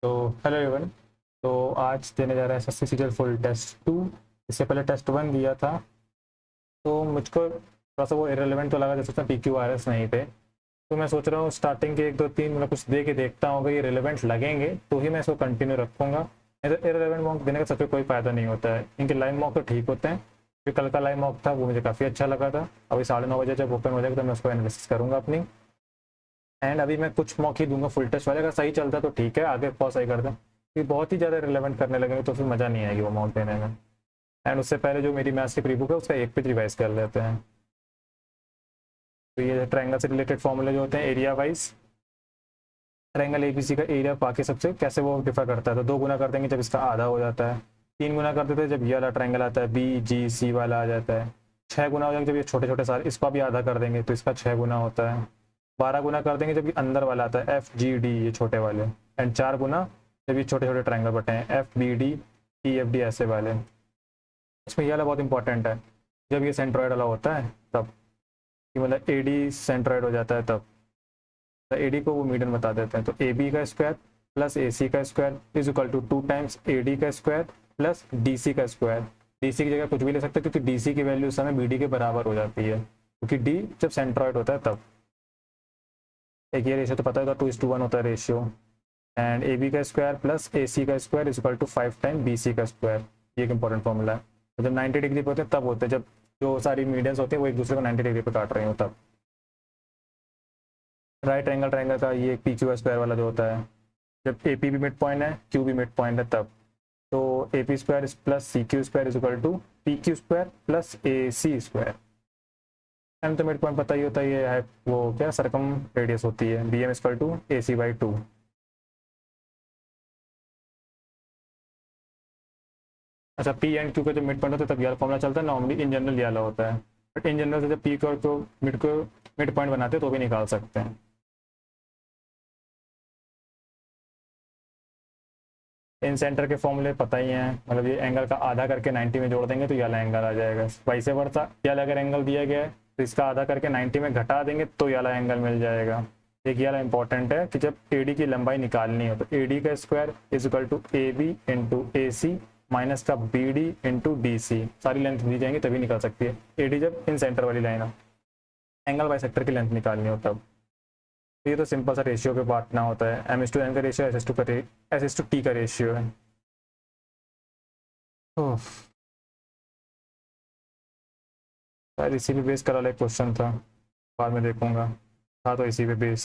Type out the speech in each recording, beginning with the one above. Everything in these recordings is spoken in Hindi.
तो हेलो एवरीवन। तो आज देने जा रहा है एसएससी सीजीएल फुल टेस्ट 2। इससे पहले टेस्ट 1 दिया था, तो मुझको थोड़ा सा वो इरेलीवेंट तो लगा, जैसे उसमें PQRS नहीं थे। तो मैं सोच रहा हूँ स्टार्टिंग के 1 2 3 मतलब कुछ दे के देखता हूँ, अगर ये रिलेवेंट लगेंगे तो ही मैं इसको कंटिन्यू रखूँगा, नहीं तो इरेलीवेंट मॉक देने का सच में कोई फ़ायदा नहीं होता है। इनके लाइव मॉक तो ठीक होते हैं। जो कल का लाइव मॉक था वो मुझे काफ़ी अच्छा लगा था। अभी 9:30 बजे जब ओपन हो जाएगा तो मैं उसको एनालिसिस करूँगा अपनी। एंड अभी मैं कुछ मॉक ही दूंगा फुल टेस्ट वाले, अगर सही चलता तो ठीक है, आगे बहुत सही करते हैं। क्योंकि बहुत ही ज़्यादा रिलेवेंट करने लगेंगे तो फिर मज़ा नहीं आएगी वो मॉक देने में। एंड उससे पहले जो मेरी मैथ्स की प्री बुक है उसका एक पेज रिवाइज कर लेते हैं। तो ये ट्रायंगल से रिलेटेड फॉर्मूले जो होते हैं एरिया वाइज, ट्रायंगल एबीसी का एरिया बाकी सबसे कैसे वो डिफर करता है। तो 2 गुना कर देंगे जब इसका आधा हो जाता है, 3 गुना कर देते हैं जब ये वाला ट्रायंगल आता है BGC वाला आ जाता है, 6 गुना हो जाएंगे जब ये छोटे छोटे सारे, इसका भी आधा कर देंगे तो इसका 6 गुना होता है, 12 गुना कर देंगे जब ये अंदर वाला आता है FGD ये छोटे वाले, एंड 4 गुना जब ये छोटे छोटे ट्रायंगल बटे हैं FBD EFD ऐसे वाले। इसमें ये वाला बहुत इंपॉर्टेंट है, जब ये सेंट्रॉइड वाला होता है तब, कि मतलब AD सेंट्रॉइड हो जाता है तब। AD को वो मीडियन बता देते हैं। तो AB का स्क्वायर प्लस AC का square is equal to 2 times AD का स्क्वायर प्लस DC का स्क्वायर। DC की जगह कुछ भी ले सकते हैं क्योंकि DC की वैल्यू उस समय BD के बराबर हो जाती है, क्योंकि D जब सेंट्रॉइड होता है तब। एक ये रेशियो तो पता होगा 2:1 होता है रेशियो। एंड AB का स्क्वायर प्लस AC का square is equal to 5 time BC का स्क्वायर। ये एक इंपॉर्टेंट फॉर्मूला है। तो जब 90 डिग्री पे होते हैं तब होते हैं, जब जो सारी मीडियंस होते हैं वो एक दूसरे को 90 डिग्री पे काट रहे हो तब। राइट एंगल ट्रायंगल का ये PQ स्क्वायर वाला जो होता है, जब AP भी मिड पॉइंट है Q भी मिड पॉइंट है तब। तो AP square plus CQ square is equal to PQ square plus AC square. M तो मिड पॉइंट पता ही होता है, ये है वो क्या सरकम रेडियस होती है, BM इक्वल टू AC/2। अच्छा, P एंड Q का जब मिड पॉइंट होता है तब ये फॉर्मूला चलता है, नॉर्मली इन जनरल ये वाला होता है। बट इन जनरल से जब P को मिड पॉइंट बनाते हैं तो भी निकाल सकते हैं। इन सेंटर के फॉर्मूले पता ही हैं, मतलब ये एंगल का आधा करके 90 में जोड़ देंगे तो ये वाला एंगल आ जाएगा। वैसे वर्षा ये वाला अगर एंगल दिया गया है तो इसका आधा करके 90 में घटा देंगे तो ये वाला एंगल मिल जाएगा। एक ये वाला इंपॉर्टेंट है कि जब AD की लंबाई निकालनी हो तो AD का square is equal to AB into AC minus का BD इंटू DC। सारी लेंथ दी जाएंगी तभी निकल सकती है AD, जब इन सेंटर वाली लाइन हो, एंगल बाई सेक्टर की लेंथ निकालनी हो तब। तो ये तो सिंपल सा रेशियो पे बांटना होता है, M/N का रेशियो S/T का रेशियो है। शायद इसी पे बेस करा वाला एक क्वेश्चन था, बाद में देखूंगा। था तो इसी पे बेस।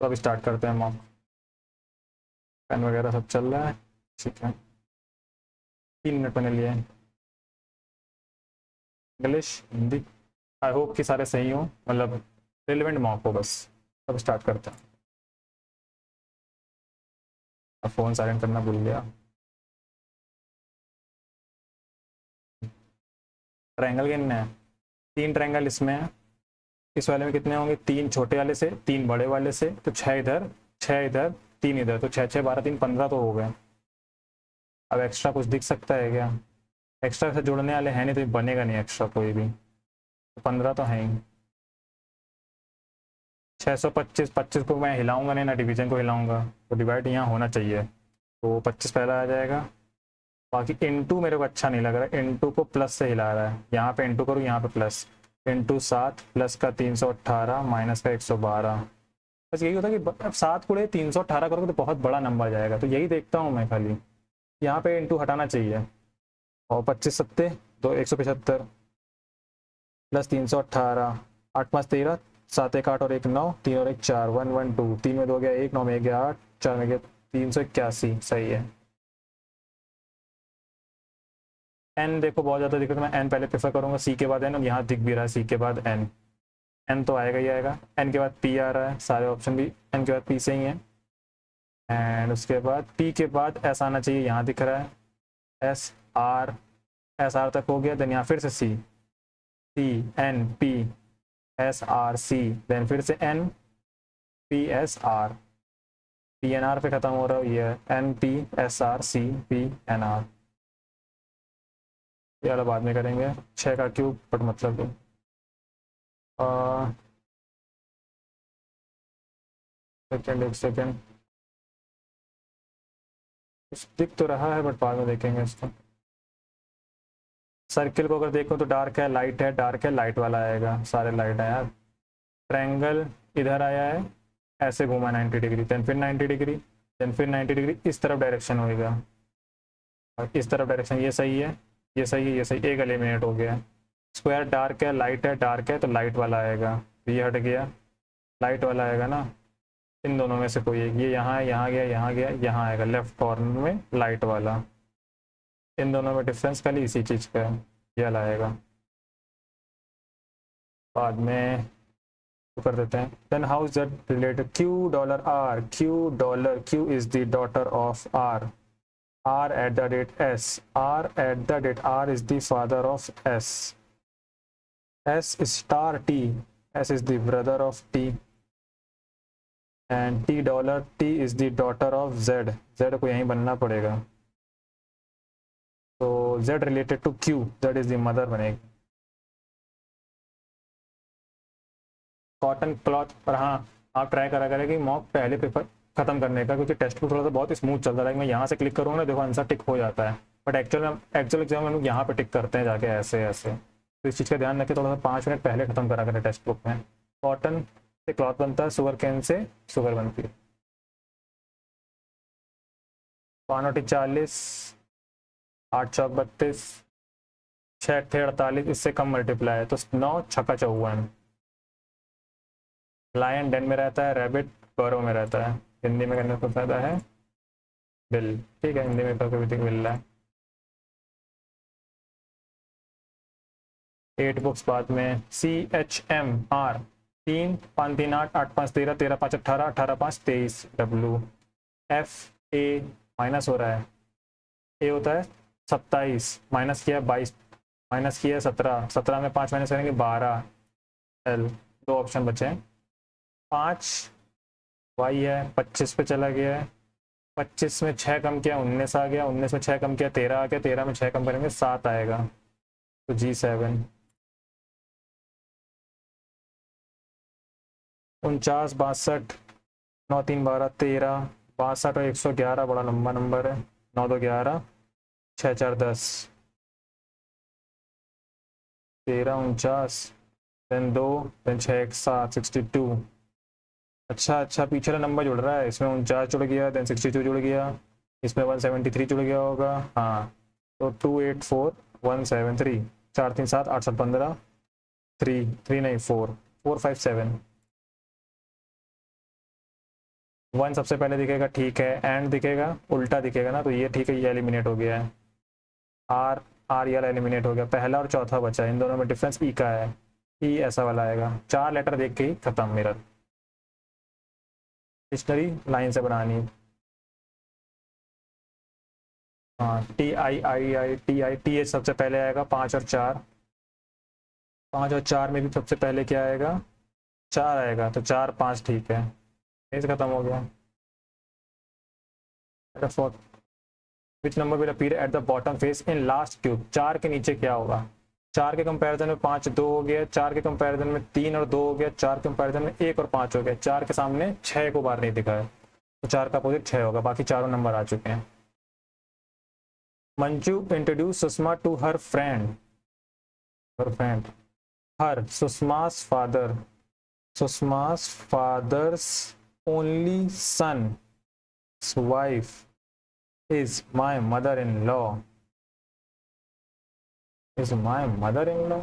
तो अब स्टार्ट करते हैं मॉक। पेन वगैरह सब चल रहा है, ठीक है। 3 मिनट बने लिए। इंग्लिश हिंदी, आई होप कि सारे सही हो, मतलब रिलेवेंट मॉक हो बस। अब स्टार्ट करते हैं। अब फ़ोन साइलेंट करना भूल गया। ट्रायंगल कितने हैं? 3 ट्रायंगल इसमें है। इस वाले में कितने होंगे? 3 छोटे वाले से 3 बड़े वाले से, तो 6 इधर 6 इधर 3 इधर, तो 6 6 12 3 15 तो हो गए। अब एक्स्ट्रा कुछ दिख सकता है क्या? एक्स्ट्रा से जोड़ने वाले हैं नहीं तो बनेगा नहीं एक्स्ट्रा कोई भी, तो 15 तो है ही। 625, 25 को मैं हिलाऊंगा नहीं ना, डिवीजन को हिलाऊंगा, तो डिवाइड यहाँ होना चाहिए, तो 25 पहला आ जाएगा। बाकी इंटू मेरे को अच्छा नहीं लग रहा है, इंटू को प्लस से हिला रहा है, यहाँ पे इंटू करूँ यहाँ पे प्लस, इंटू 7 प्लस का 318 माइनस का 112। बस यही होता है कि अब 7 × 318 करोगे तो बहुत बड़ा नंबर जाएगा, तो यही देखता हूँ मैं खाली, यहाँ पे इंटू हटाना चाहिए। और 25 7 तो 175 प्लस 318, 8 5 13, 7 1 8 और 1 9, 3 और 1 4, 1 1 2, 3 में 2 हो गया 1, 9 में 1 गया 8, 4 में गया 381। सही है। एन देखो बहुत ज़्यादा दिक्कत, मैं एन पहले प्रेफर करूँगा, सी के बाद एन, और यहाँ दिख भी रहा है सी के बाद एन। एन तो आएगा ही आएगा, एन के बाद पी आ रहा है, सारे ऑप्शन भी एन के बाद पी से ही हैं। एंड उसके बाद पी के बाद एस आना चाहिए, यहाँ दिख रहा है एस आर, एस आर तक हो गया, देन यहाँ फिर से C, C N P S R C, then फिर से N P S R, P N R पे खत्म हो रहा है, ये N P S R C P N R. ये वाला बाद में करेंगे, 6 का क्यूब, बट मतलब सेकेंड एक सेकेंड, कुछ दिख तो रहा है बट बाद में देखेंगे इसको। सर्किल को अगर देखो तो डार्क है लाइट है, डार्क है लाइट वाला आएगा, सारे लाइट है यार। ट्रायंगल इधर आया है, ऐसे घूमा 90 डिग्री, देन फिर 90 डिग्री, देन फिर 90 डिग्री, इस तरफ डायरेक्शन होएगा और इस तरफ डायरेक्शन। ये सही है, ये सही है, ये सही, एक एलिमिनेट हो गया। स्क्वायर डार्क है लाइट है, डार्क है तो लाइट वाला आएगा, तो ये हट गया, लाइट वाला आएगा ना। इन दोनों में से कोई एक, ये यहाँ है, यहाँ गया, यहाँ गया, यहाँ आएगा लेफ्ट कॉर्नर में लाइट वाला। इन दोनों में डिफरेंस खाली इसी चीज़ का है, ये वाला आएगा। बाद में तो कर देते हैं। Then how is that related, Q dollar R, Q dollar, Q is the daughter of R, R at the rate S, R at the rate R is the father of S, S is star T, S is the brother of T, and T dollar, T is the daughter of Z, Z को यहीं बनना पड़ेगा, तो Z related to Q, Z is the mother बनेगी। कॉटन क्लॉथ पर हाँ, आप ट्राई करा करें कि मॉक पहले पेपर खत्म करने का, क्योंकि टेस्ट बुक थोड़ा सा बहुत स्मूथ चल रहा है। मैं यहाँ से क्लिक करूँगा ना, देखो आंसर टिक हो जाता है, बट एक्चुअल एग्जाम में लोग यहाँ पे टिक करते हैं जाके ऐसे ऐसे, तो इस चीज़ का ध्यान रखें, थोड़ा सा 5 मिनट पहले खत्म करा करें टेक्स्ट बुक में। कॉटन से क्लॉथ बनता है, शुगर कैन से शुगर बनती है। 540, 8 चौक 32, 6 थे 48, इससे कम मल्टीप्लाई है तो 9 छक्का 54। लायन डेन में रहता है, रैबिट बरो में रहता है, हिंदी में करने का फायदा है बिल, ठीक है, हिंदी में करके भी मिल रहा है। 8 बुक्स बाद में, CHMR 3 5 3 8 8 5 13 13 5 18 18 5 23, WFA माइनस हो रहा है, ए होता है 27, माइनस किया 22, माइनस किया 17, 17 में 5 माइनस करेंगे 12, L 2 ऑप्शन बचे हैं। 5 वाई है, 25 पे चला गया है, 25 में 6 कम किया 19 आ गया, 19 में 6 कम किया 13 आ गया, 13 में 6 कम करेंगे 7 आएगा, तो G7। 49 62 9 3 12 13, 62 और 111 बड़ा लंबा नंबर है, 9 2 11, 6 4 10, 13 49, देन 2, देन 6 1 7 62। अच्छा अच्छा, पीछे का नंबर जुड़ रहा है, इसमें 49 जुड़ गया, देन 62 जुड़ गया, इसमें 173 जुड़ गया होगा, हाँ, तो 284173, 4 3 7 8 7 15, 3 3 नहीं 4 4 5 7, 1 सबसे पहले दिखेगा, ठीक है, एंड दिखेगा उल्टा दिखेगा ना, तो ये ठीक है, ये एलिमिनेट हो गया है, आर आर ये एलिमिनेट हो गया, पहला और चौथा बचा, इन दोनों में डिफरेंस ई का है, ई ऐसा वाला आएगा। 4 लेटर देख के ही खत्म मेरा, डिक्शनरी लाइन से बनानी। हाँ, TIII सबसे पहले आएगा, 5 और 4, 5 और 4 में भी सबसे पहले क्या आएगा, 4 आएगा, तो 4 5 ठीक है, इसे खत्म हो गया। Which number will appear at the bottom face in last cube, 4 के नीचे क्या होगा, 4 के कंपैरिजन में 5 2 हो गया, 4 के कंपैरिजन में 3 और 2 हो गया, 4 के कंपैरिजन में 1 और 5 हो गया, 4 के सामने 6 को बार नहीं दिखा है, तो 4 का अपोजिट 6 होगा, बाकी चारों नंबर आ चुके हैं। Manju introduce Sushma to her friend, her Sushma's father's only son's wife is my mother-in-law, is my mother-in-law,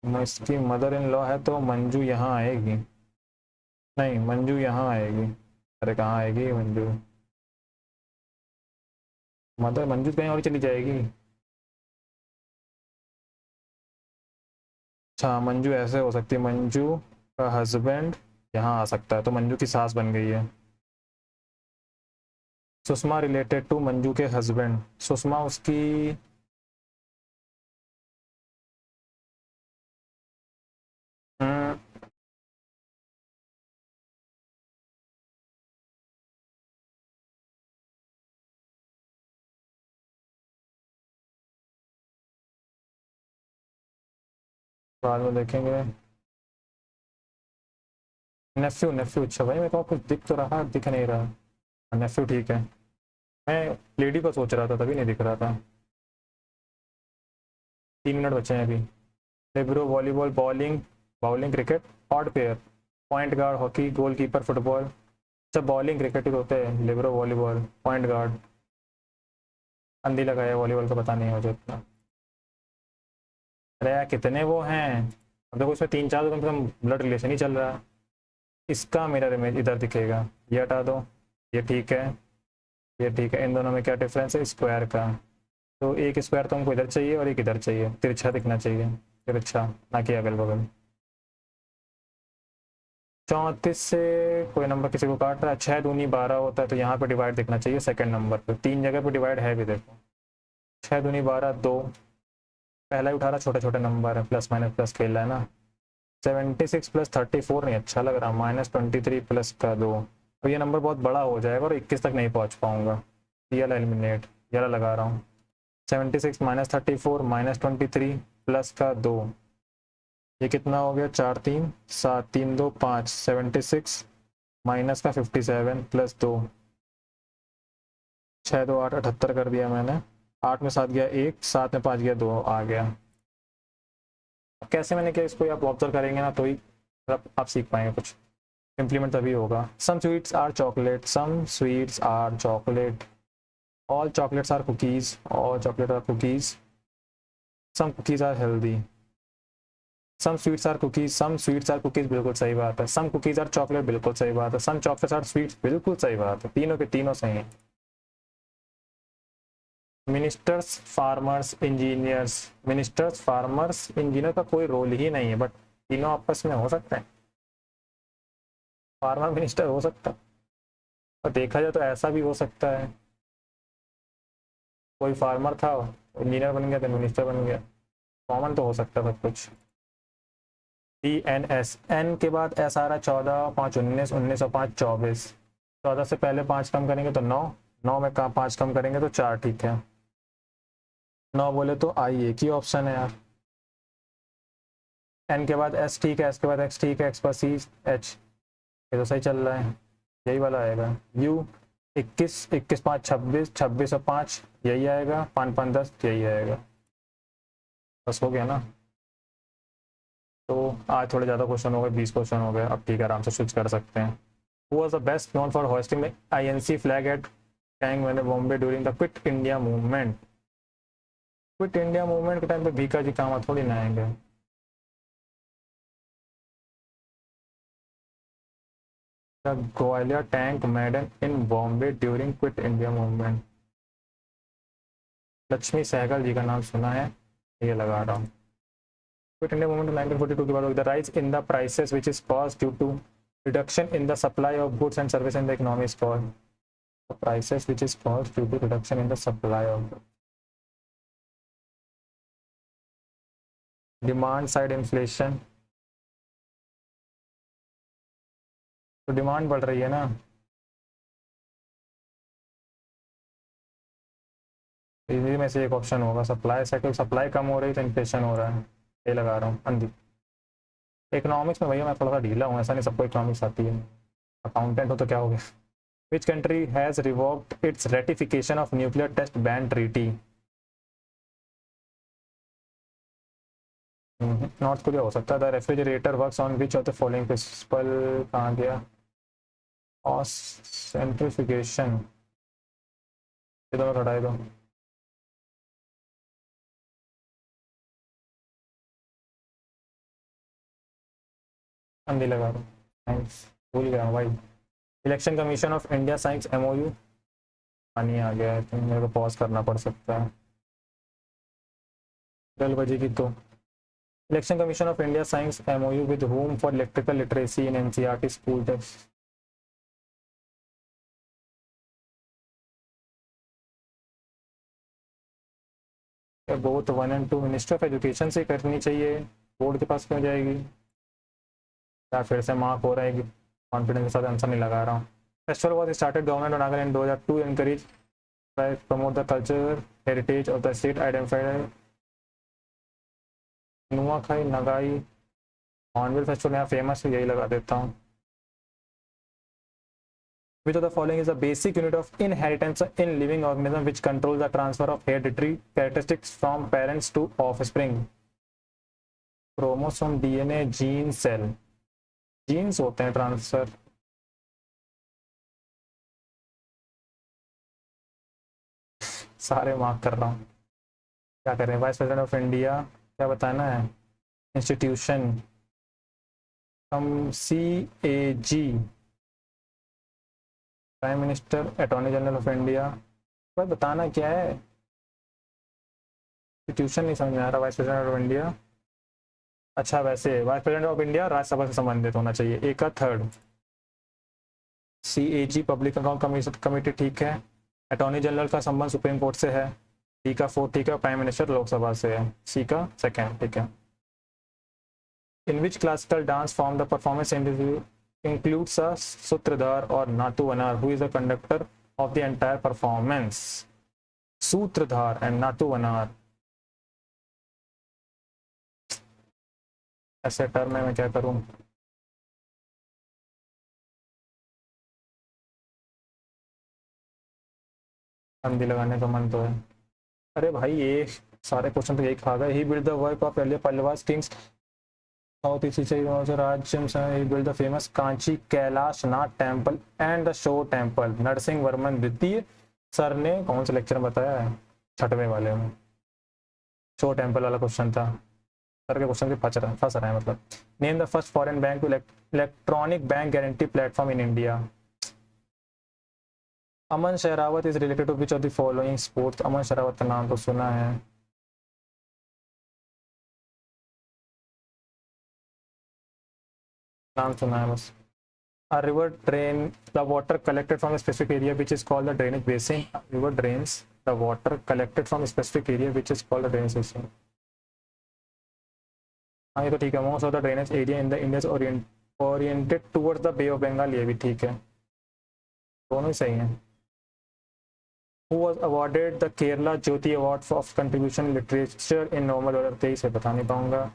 इसकी मदर इन लॉ है तो मंजू यहाँ आएगी, नहीं मंजू यहाँ आएगी, अरे कहाँ आएगी मंजू, मदर मंजू कहीं और चली जाएगी। अच्छा मंजू ऐसे हो सकती है, मंजू का हस्बैंड यहाँ आ सकता है, तो मंजू की सास बन गई है। सुषमा रिलेटेड टू मंजू के हस्बैंड, सुषमा उसकी, बाद में देखेंगे। नेफ्यू नेफ्यू, अच्छा भाई मेरे को कुछ दिख तो रहा, दिख नहीं रहा। नेफ्यू ठीक है, मैं लेडी को सोच रहा था तभी नहीं दिख रहा था। 3 मिनट बचे हैं अभी। Libero, volleyball, bowling, bowling, cricket, odd pair, point guard, hockey, goalkeeper, football. अच्छा बॉलिंग क्रिकेट ही तो होते हैं, लिबरो, वॉलीबॉल, पॉइंट गार्ड। अंधी लगाया वॉलीबॉल का, पता नहीं मुझे इतना। अरे यार कितने वो हैं, अब देखो इसमें 3-4 तो कम से कम ब्लड रिलेशन ही चल रहा है। इसका मिरर इमेज इधर दिखेगा, ये हटा दो, ये ठीक है, ये ठीक है। इन दोनों में क्या डिफरेंस है, स्क्वायर का। तो एक स्क्वायर तो हमको इधर चाहिए और एक इधर चाहिए, तिरछा दिखना चाहिए, तिरछा, ना कि अगल बगल। 34 से कोई नंबर किसी को काट रहा है, 6 दूनी 12 होता है तो यहाँ पे डिवाइड दिखना चाहिए सेकंड नंबर पे, 3 जगह पे डिवाइड है भी देखो। 6 दूनी 12 2, पहला ही उठा रहा, छोटे छोटे नंबर है, प्लस माइनस प्लस खेल रहा है ना। 76 प्लस 34 नहीं अच्छा लग रहा, -23 प्लस का 2, तो ये नंबर बहुत बड़ा हो जाएगा और 21 तक नहीं पहुँच पाऊंगा। ये वाला एलिमिनेट, ये वाला लगा रहा हूँ। 76 -34 -23 प्लस का 2, ये कितना हो गया, 4 3 7 3 2 5, 76 माइनस का 57 प्लस 2, 6 2 8, 78 कर दिया मैंने। 8 में 7 गया 1, 7 में 5 गया 2 आ गया। अब कैसे मैंने किया इसको आप ऑब्जर्व करेंगे ना तो ही आप सीख पाएंगे कुछ, इम्प्लीमेंट तभी होगा। Some sweets are chocolate, some sweets are chocolate, all chocolates are cookies, all chocolate are cookies, some cookies are healthy, some sweets are cookies, some sweets are cookies बिल्कुल सही बात है, सम कुकीज आर चॉकलेट बिल्कुल सही बात है, सम चॉकलेट्स आर स्वीट्स बिल्कुल सही बात है, तीनों के तीनों सही हैं। Ministers, farmers, engineers, ministers, farmers, engineer का कोई रोल ही नहीं है, बट तीनों आपस में हो सकते हैं, फार्मर मिनिस्टर हो सकता है, और देखा जाए तो ऐसा भी हो सकता है कोई फार्मर था, इंजीनियर बन गया, तो मिनिस्टर बन गया, कॉमन तो हो सकता है सब कुछ। DNS, एन के बाद एस आ रहा है, 14 5 19, 19 और 5 24, 14 से पहले 5 कम करेंगे तो 9, 9 में 5 कम करेंगे तो 4, ठीक है। 9 बोले तो आई एक ही ऑप्शन है यार। एन के बाद एस ठीक है, एस के बाद एक्स ठीक है, एक्स पर सी एच, ये तो सही चल रहा है, यही वाला आएगा। यू 21, 21 5 26, 26 और 5 यही आएगा, 5 5 10 यही आएगा, बस हो गया ना। तो आज थोड़े ज़्यादा क्वेश्चन हो गए, 20 क्वेश्चन हो गए, अब ठीक है आराम से स्विच कर सकते हैं। Who was the best known for hoisting the INC flag at Kangwon, Bombay during the Quit India movement? Quit India movement के टाइम पे भीखा जी काम थोड़ी ना आएंगे। The Gwalior tank maiden in Bombay during Quit India movement, Lakshmi Sehgal जी का नाम सुना है, ये लगा रहा हूँ। क्विट इंडिया मूवमेंट 1942 के बाद the rise in the prices which is caused due to reduction in the supply of goods and services in the economy is called, the prices which is caused due to reduction in the supply of demand side inflation, तो डिमांड बढ़ रही है ना, इसी में से एक ऑप्शन होगा, सप्लाई साइड, सप्लाई कम हो रही है तो इन्फ्लेशन हो रहा है, ये लगा रहा हूँ अंधी। इकोनॉमिक्स में भैया मैं थोड़ा सा ढीला हूँ, ऐसा नहीं सबको इकोनॉमिक्स आती है, अकाउंटेंट हो तो क्या हो गया। Which country has revoked its ratification of nuclear test ban treaty, North Korea हो सकता है। The refrigerator works on which of the following principle, कहाँ गया, और सेंट्रिफिकेशन, ये दोनों हटाए दो। अंधी लगा दो, थैंक्स, भूल गया भाई। Election commission of India science MOU, पानी आ गया है तो मेरे को पॉज करना पड़ सकता है, 12 बजे की तो। Election commission of India science MOU with home for electrical literacy in NCERT school text, both 1 और 2 मिनिस्ट्री ऑफ एजुकेशन से करनी चाहिए, बोर्ड के पास क्यों जाएगी, या फिर से मार्क हो रहेगी, कॉन्फिडेंस के साथ आंसर नहीं लगा रहा हूँ। Festival was started government of Nagaland 2002 encourage promote the culture heritage of the state, identified Nuakhai नगाई हॉर्नबिल फेस्टिवल यहाँ फेमस है, यही लगा देता हूँ। Which of the following is a basic unit of inheritance in living organism which controls the transfer of hereditary characteristics from parents to offspring? Chromosome, DNA, gene, cell. Genes होते हैं ट्रांसफर। सारे मार्क कर रहा हूँ, क्या करें। वाइस प्रेसिडेंट ऑफ इंडिया क्या बताना है? Institution, C A G. Prime minister, attorney general of India. भाई बताना क्या है? इंस्टीट्यूशन नहीं समझ में आ रहा। वाइस प्रेसिडेंट ऑफ इंडिया, अच्छा वैसे vice president of India Rajya Sabha से संबंधित होना चाहिए। ए का third. C A ji public account committee, ठीक है। अटॉर्नी जनरल का संबंध सुप्रीम कोर्ट से है। डी का फोर्थ, ठीक है। प्राइम मिनिस्टर लोकसभा से है। सी का सेकेंड, ठीक है। In which classical dance form the performance includes a sutradhar और nattuvanar who is the conductor of the entire performance? Sutradhar and nattuvanar, ऐसे टर्म में मैं क्या करूं? हिंदी लगाने का मन तो है। अरे भाई ये सारे क्वेश्चन तो यही खा गए। He build the work of earlier Pallavas kings south east राज्य build the famous Kanchi Kailash Nath temple and the shore temple. Narasimha Varman द्वितीय सर ने कौन सा लेक्चर बताया है? छठवें वाले में शो टेम्पल वाला क्वेश्चन था। सर के क्वेश्चन के फंस रहा है मतलब। Name the first foreign bank to electronic bank guarantee platform in India. Aman Sehrawat is related to which of the following sports? Aman Sehrawat का नाम तो सुना है। नाम सुना है बस। A river drain the water collected from a specific area which is called the drainage basin. A river drains the water collected from a specific area which is called the drainage basin. हाँ ये तो ठीक है। Most of the drainage area in the India oriented towards the bay of Bengal, ये भी ठीक है। दोनों ही सही हैं। Who was awarded the Kerala Jyoti Award for contribution literature in November 2023? से बता नहीं पाऊंगा।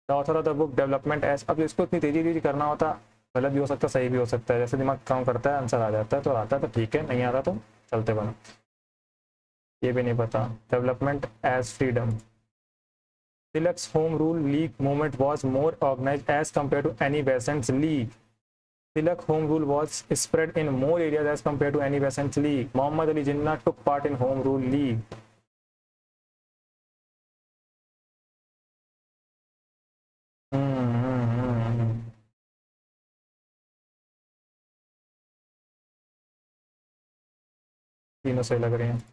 The author of the book development as, अब इसको इतनी तेजी करना होता, गलत भी हो सकता है सही भी हो सकता है। जैसे दिमाग काम करता है आंसर आ जाता है तो आता है तो ठीक है, नहीं आता तो चलते बनो। ये भी नहीं पता। Development as freedom. Tilak's home rule league movement was more organized as compared to Annie Besant's league. Tilak home rule was spread in more areas as compared to Annie Besant's league. Muhammad Ali Jinnah took part in home rule league. तीनों सही लग रही हैं।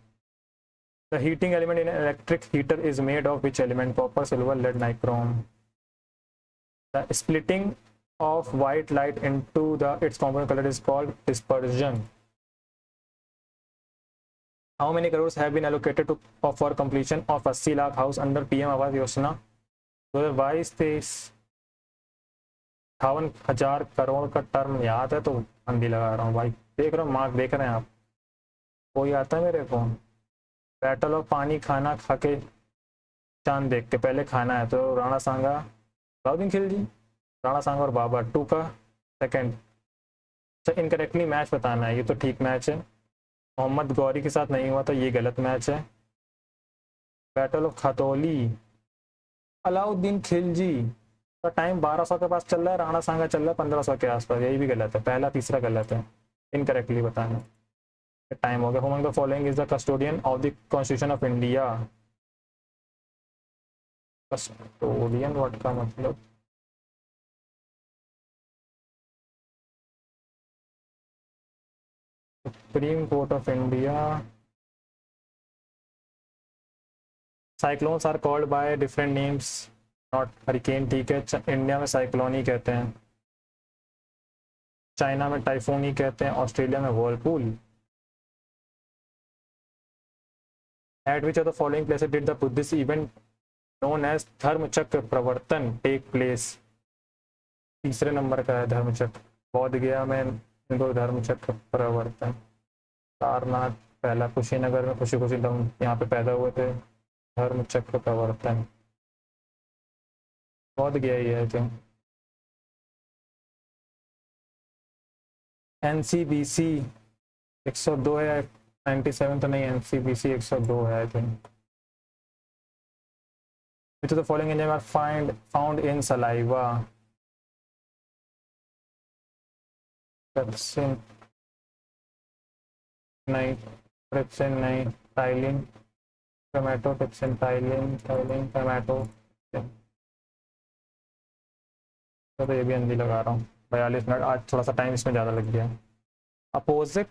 The heating element in an electric heater is made of which element? Copper, silver, lead, nichrome. The splitting of white light into its component color is called dispersion. How many crores have been allocated for completion of 80 lakh house under PM Awas Yojana 2022-23? 58,000 crore का टर्म याद है तो अंधी लगा रहा हूँ भाई। देख रहा हूँ मार्क देख रहे हैं आप? कोई आता है मेरे को? बैटल ऑफ पानी खाना खा के चांद देख के, पहले खाना है तो राणा सांगा, अलाउद्दीन खिलजी, राणा सांगा और बाबर। 2 का सेकंड। अच्छा इनकरेक्टली मैच बताना है। ये तो ठीक मैच है। मोहम्मद गौरी के साथ नहीं हुआ था, ये गलत मैच है। बैटल ऑफ खतौली, अलाउद्दीन खिलजी का टाइम 1200 के पास चल रहा है, राणा सांगा चल रहा है 1500 के आसपास, यही भी गलत है। पहला तीसरा गलत है। इनकरेक्टली बताना। टाइम हो गया। Who among the following is the custodian of the constitution of India? Custodian word का मतलब Supreme Court of India. Cyclones are called by different names, not hurricane, ठीक है। इंडिया में साइक्लोन ही कहते हैं, चाइना में टाइफून ही कहते हैं, ऑस्ट्रेलिया में Whirlpool. At which of the following places did the Buddhist event known as धर्मचक्र प्रवर्तन take place? तीसरे नंबर का है धर्मचक्र। बौद्ध गया में इनको धर्मचक्र प्रवर्तन। सारनाथ पहला, कुशीनगर में खुशी खुशी दम यहाँ पे पैदा हुए थे। धर्मचक्र प्रवर्तन बौद्ध गया ही है क्या? NCBC 102 है, 97 तो नहीं, एनसीबीसी 102 है I think. Which of the following enzymes are found in saliva? Pepsin नहीं, trypsin नहीं, ptyalin, tomato, trypsin, ptyalin, ptyalin, tomato. तो ये भी अंधी लगा रहा हूँ। 42 मिनट, आज थोड़ा सा टाइम इसमें ज़्यादा लग गया। अपोजिट,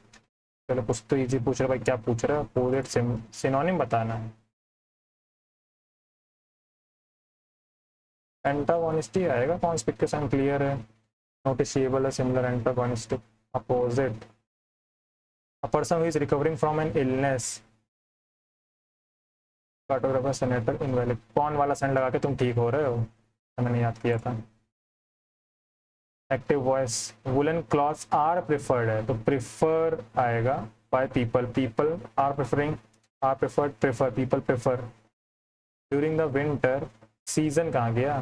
चलो कुछ तो इजी पूछ रहे भाई, क्या पूछ रहे हो? अपोजिट सिनोनिम बताना है। एंटागोनिस्टी आएगा, कॉन्स्पिक्यूस क्लियर है, नोटिशिएबल है, similar, antagonistic. Opposite, a person who is recovering from an illness, cartographer, senator, invalid. कौन वाला सेंड लगा के तुम ठीक हो रहे हो, मैंने याद किया था। Active voice, woollen clothes are preferred है, तो प्रिफर आएगा by people, people are preferring, are preferred, prefer, people prefer. During the winter, season कहाँ गया?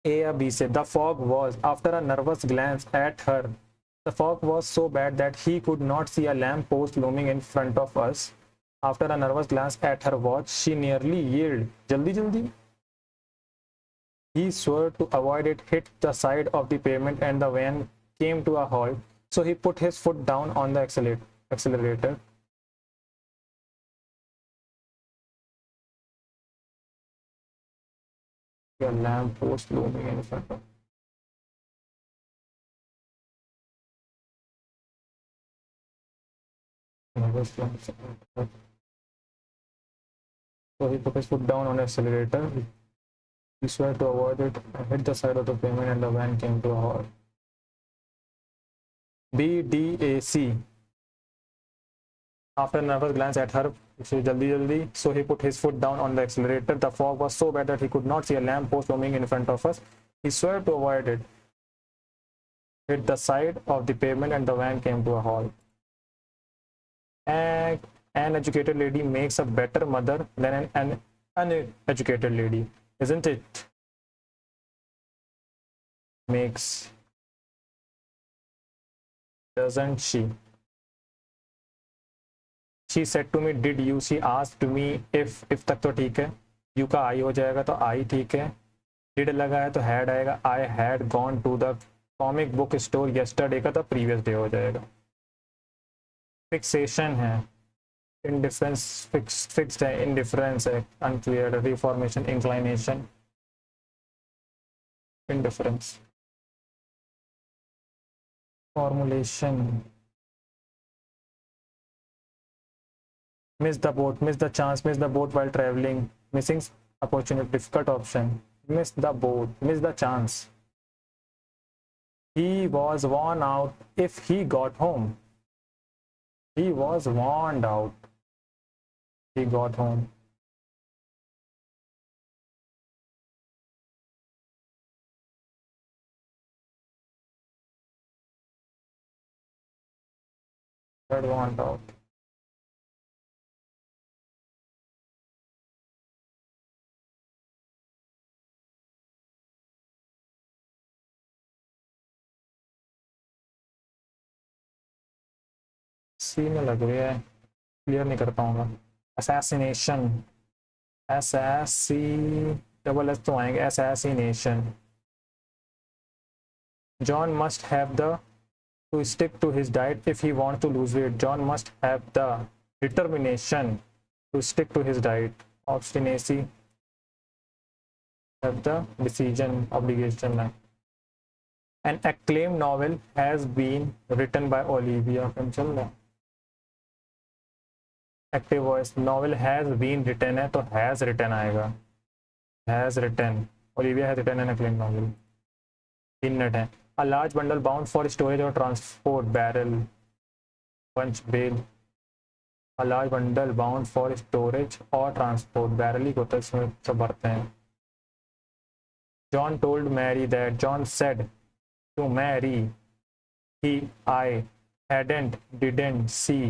ए या बी से? The fog was, after a nervous glance at her, the fog was so bad that he could not see a lamp post looming in front of us, after a nervous glance at her watch she nearly yield, जल्दी जल्दी। He swore to avoid it, hit the side of the pavement, and the van came to a halt. So he put his foot down on the accelerator. A lamp post looming in front of. So he put his foot down on the accelerator. He swore to avoid it, hit the side of the pavement, and the van came to a halt. B, D, A, C. After a nervous glance at her, so he put his foot down on the accelerator. The fog was so bad that he could not see a lamp post looming in front of us. He swore to avoid it, hit the side of the pavement, and the van came to a halt. An educated lady makes a better mother than an uneducated lady, isn't it? Makes, doesn't she? She said to me, did you? She asked me if तक तो ठीक है, यू का आई हो जाएगा तो आई ठीक है, डिड लगा है तो हैड आएगा, I had gone to the comic book store yesterday का तो प्रीवियस डे हो जाएगा। फिक्सेशन है, इंडिफरेंस, फिक्स्ड है, इंडिफरेंस है, unclear, reformation, inclination, indifference, formulation, miss the boat, miss the chance, miss the boat while traveling, missing opportunity, difficult option, miss the boat, miss the chance. He was worn out if he got home. He was warned out, he got home. Got warned out. C में लग रही है, क्लियर नहीं कर पाऊंगा। Assassination, S S C double S तो आएंगे, assassination. John must have the to stick to his diet if he wants to lose weight. John must have the determination to stick to his diet. Obstinacy, have the decision, obligation. An acclaimed novel has been written by Olivia Kinsella. Active voice, novel has been written है तो हैज रिटन आएगा, has written, Olivia has written an acclaimed novel. 3 minute है। A large bundle bound for storage और transport, barrel, punch, bale. A large bundle bound for storage और ट्रांसपोर्ट, बैरल ही होता है, इसमें सब भरते हैं। John told Mary that, John said to Mary, he, I, hadn't, didn't, see,